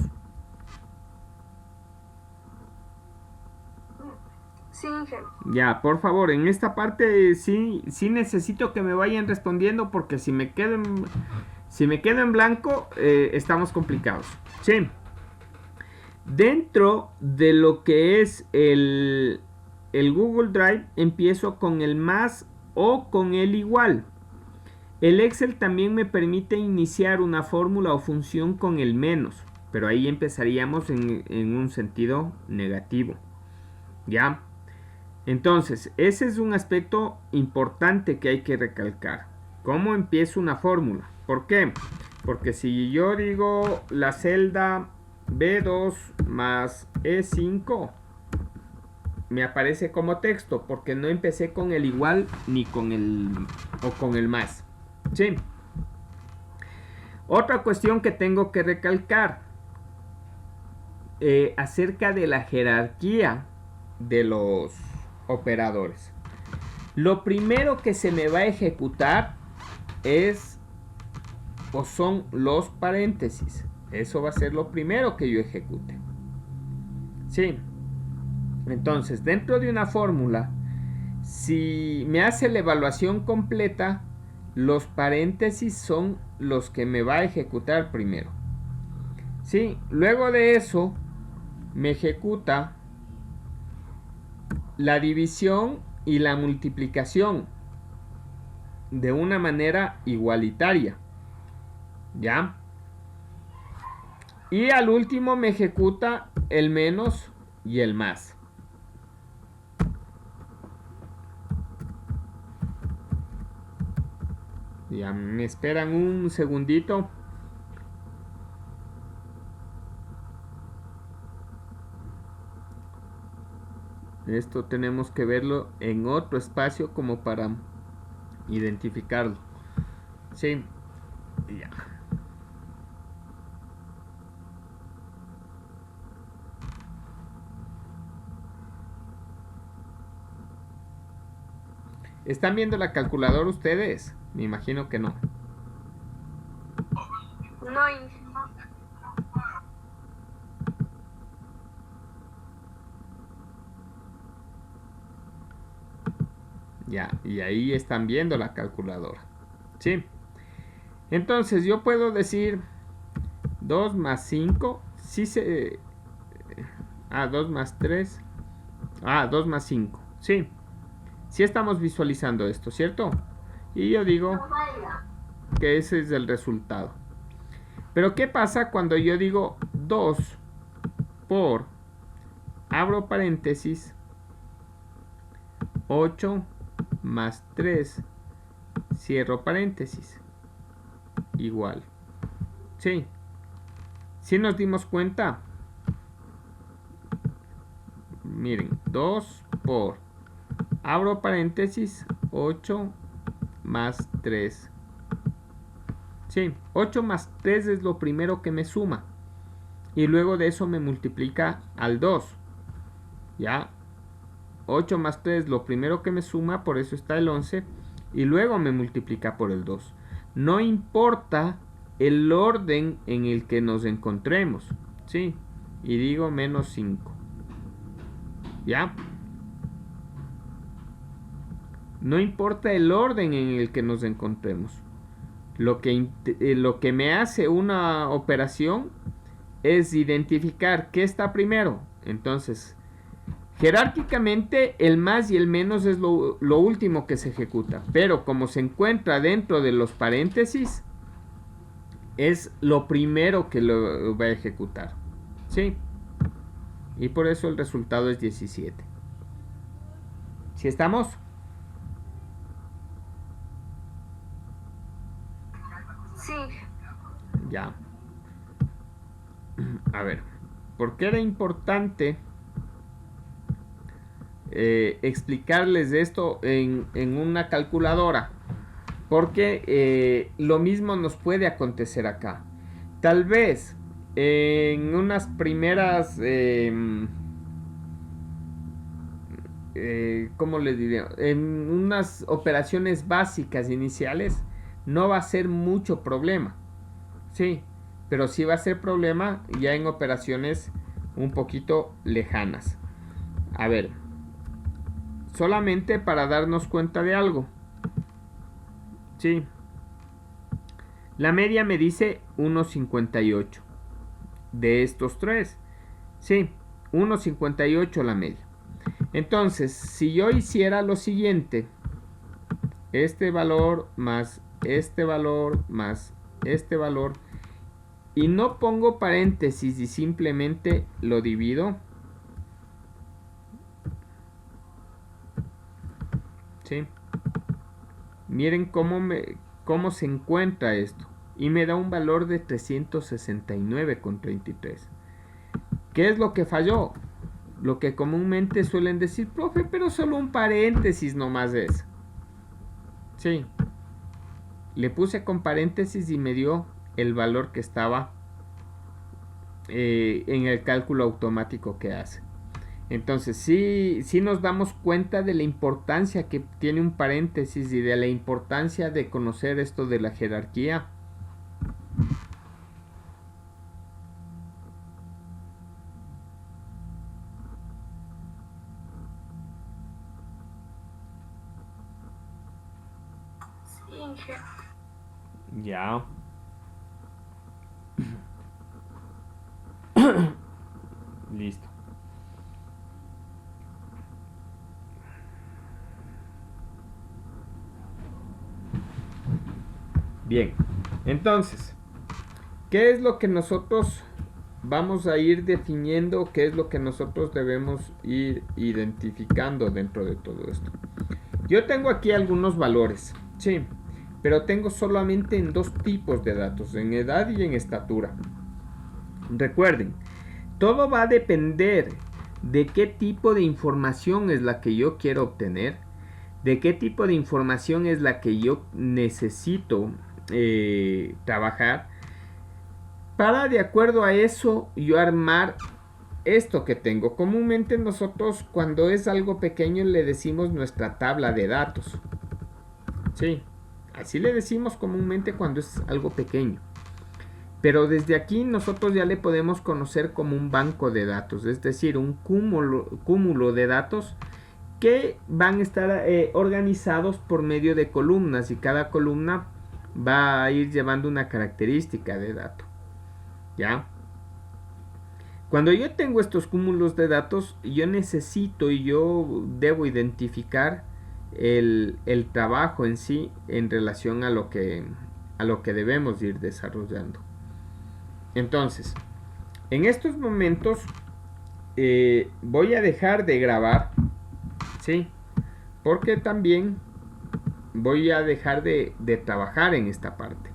Sí, Inge. Ya, por favor, en esta parte sí necesito que me vayan respondiendo porque si me quedo en blanco, estamos complicados. Sí. Dentro de lo que es el Google Drive, empiezo con el más o con el igual. El Excel también me permite iniciar una fórmula o función con el menos, pero ahí empezaríamos en un sentido negativo. ¿Ya? Entonces, ese es un aspecto importante que hay que recalcar. ¿Cómo empiezo una fórmula? ¿Por qué? Porque si yo digo la celda B2 más E5, me aparece como texto, porque no empecé con el igual ni con el más. ¿Sí? Otra cuestión que tengo que recalcar acerca de la jerarquía de los operadores. Lo primero que se me va a ejecutar son los paréntesis. Eso va a ser lo primero que yo ejecute. Sí. Entonces, dentro de una fórmula, si me hace la evaluación completa, los paréntesis son los que me va a ejecutar primero. Sí. Luego de eso, me ejecuta la división y la multiplicación de una manera igualitaria. ¿Ya? Y al último me ejecuta el menos y el más. Ya me esperan un segundito. Esto tenemos que verlo en otro espacio como para identificarlo. Sí, ya. ¿Están viendo la calculadora ustedes? Me imagino que no. No, inicio. Ya, y ahí están viendo la calculadora. Sí. Entonces yo puedo decir 2 más 5. Sí se... 2 más 3. 2 más 5. Sí. Sí estamos visualizando esto, ¿cierto? Y yo digo que ese es el resultado. Pero ¿qué pasa cuando yo digo 2 por, abro paréntesis, 8 más 3, cierro paréntesis, igual? Sí. ¿Sí nos dimos cuenta? Miren, 2 por, abro paréntesis, 8 más 3. Sí, 8 más 3 es lo primero que me suma. Y luego de eso me multiplica al 2. Ya. 8 más 3 lo primero que me suma, por eso está el 11. Y luego me multiplica por el 2. No importa el orden en el que nos encontremos. Sí. Y digo menos 5. ¿Ya? No importa el orden en el que nos encontremos. Lo que me hace una operación es identificar qué está primero. Entonces, jerárquicamente, el más y el menos es lo último que se ejecuta. Pero como se encuentra dentro de los paréntesis, es lo primero que lo va a ejecutar. ¿Sí? Y por eso el resultado es 17. ¿Sí estamos? Sí. Ya. A ver, ¿por qué era importante explicarles esto en una calculadora? Porque lo mismo nos puede acontecer acá. Tal vez en unas primeras... ¿cómo les diría? En unas operaciones básicas iniciales no va a ser mucho problema. Sí, pero sí va a ser problema ya en operaciones un poquito lejanas. A ver, solamente para darnos cuenta de algo. Sí. La media me dice 1.58 de estos tres. Sí, 1.58 la media. Entonces, si yo hiciera lo siguiente, este valor más este valor más este valor, y no pongo paréntesis y simplemente lo divido, ¿sí? Miren cómo se encuentra esto, y me da un valor de 369,33. ¿Qué es lo que falló? Lo que comúnmente suelen decir, profe, pero solo un paréntesis nomás es. Sí. Le puse con paréntesis y me dio el valor que estaba en el cálculo automático que hace. Entonces, sí nos damos cuenta de la importancia que tiene un paréntesis y de la importancia de conocer esto de la jerarquía. Ya. Listo. Bien. Entonces, ¿qué es lo que nosotros vamos a ir definiendo? ¿Qué es lo que nosotros debemos ir identificando dentro de todo esto? Yo tengo aquí algunos valores. Sí. Pero tengo solamente en dos tipos de datos, en edad y en estatura. Recuerden, todo va a depender de qué tipo de información es la que yo quiero obtener, de qué tipo de información es la que yo necesito trabajar, para de acuerdo a eso yo armar esto que tengo. Comúnmente nosotros cuando es algo pequeño le decimos nuestra tabla de datos. Sí, así le decimos comúnmente cuando es algo pequeño. Pero desde aquí nosotros ya le podemos conocer como un banco de datos, es decir, un cúmulo de datos que van a estar organizados por medio de columnas, y cada columna va a ir llevando una característica de dato. ¿Ya? Cuando yo tengo estos cúmulos de datos, yo necesito y yo debo identificar el trabajo en sí en relación a lo que debemos ir desarrollando. Entonces, en estos momentos voy a dejar de grabar, ¿sí? Porque también voy a dejar de trabajar en esta parte.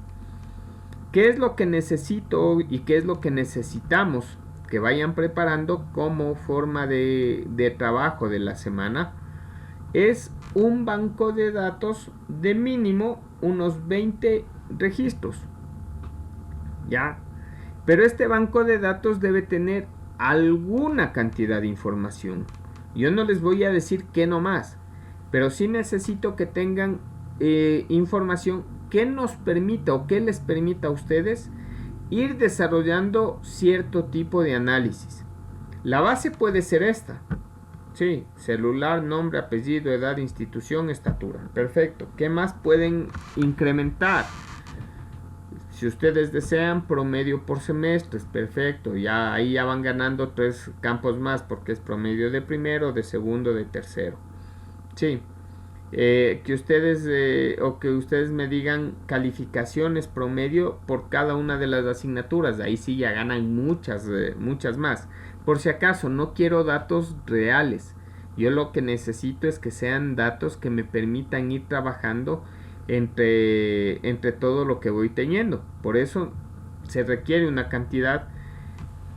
¿Qué es lo que necesito y qué es lo que necesitamos que vayan preparando como forma de trabajo de la semana? Es un banco de datos de mínimo unos 20 registros. ¿Ya? Pero este banco de datos debe tener alguna cantidad de información. Yo no les voy a decir que no más, pero sí necesito que tengan información que nos permita o que les permita a ustedes ir desarrollando cierto tipo de análisis. La base puede ser esta. Sí, celular, nombre, apellido, edad, institución, estatura. Perfecto. ¿Qué más pueden incrementar? Si ustedes desean, promedio por semestres. Perfecto. Ya ahí ya van ganando 3 campos más porque es promedio de primero, de segundo, de tercero. Sí. Que ustedes me digan calificaciones promedio por cada una de las asignaturas. Ahí sí ya ganan muchas más. Por si acaso, no quiero datos reales. Yo lo que necesito es que sean datos que me permitan ir trabajando entre todo lo que voy teniendo. Por eso se requiere una cantidad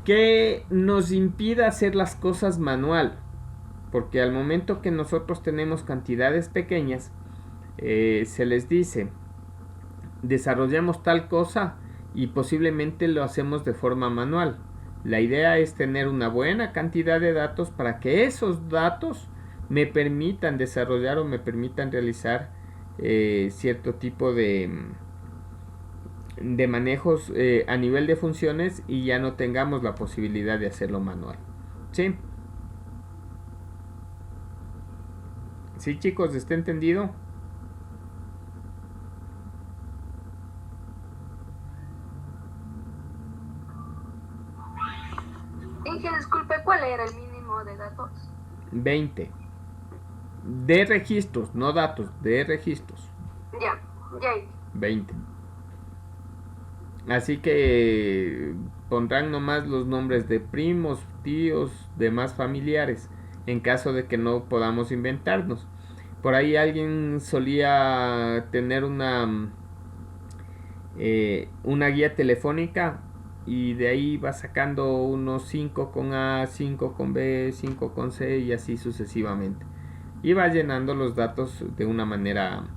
que nos impida hacer las cosas manual. Porque al momento que nosotros tenemos cantidades pequeñas, se les dice, desarrollamos tal cosa y posiblemente lo hacemos de forma manual. La idea es tener una buena cantidad de datos para que esos datos me permitan desarrollar o me permitan realizar cierto tipo de manejos a nivel de funciones y ya no tengamos la posibilidad de hacerlo manual. ¿Sí? ¿Sí, chicos? ¿Está entendido? Inge, disculpe, ¿cuál era el mínimo de datos? 20. De registros, no datos, de registros. Ya. 20. Así que pondrán nomás los nombres de primos, tíos, demás familiares, en caso de que no podamos inventarnos. Por ahí alguien solía tener una guía telefónica y de ahí va sacando unos 5 con A, 5 con B, 5 con C y así sucesivamente. Y va llenando los datos de una manera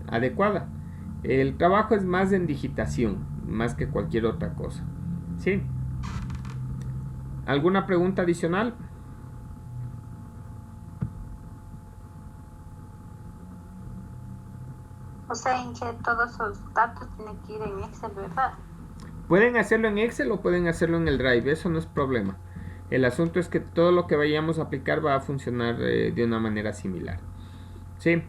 adecuada. El trabajo es más en digitación, más que cualquier otra cosa. ¿Sí? ¿Alguna pregunta adicional? O sea, en que todos esos datos tienen que ir en Excel, ¿verdad? Pueden hacerlo en Excel o pueden hacerlo en el Drive, eso no es problema. El asunto es que todo lo que vayamos a aplicar va a funcionar de una manera similar. ¿Sí?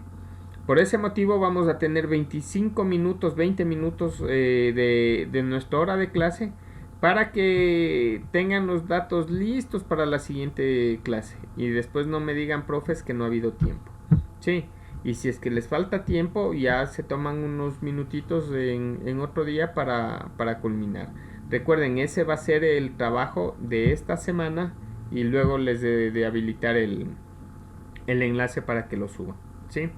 Por ese motivo vamos a tener 25 minutos, 20 minutos de nuestra hora de clase para que tengan los datos listos para la siguiente clase. Y después no me digan, profes, que no ha habido tiempo. ¿Sí? Y si es que les falta tiempo, ya se toman unos minutitos en otro día para culminar. Recuerden, ese va a ser el trabajo de esta semana y luego les de habilitar el enlace para que lo suban. ¿Sí?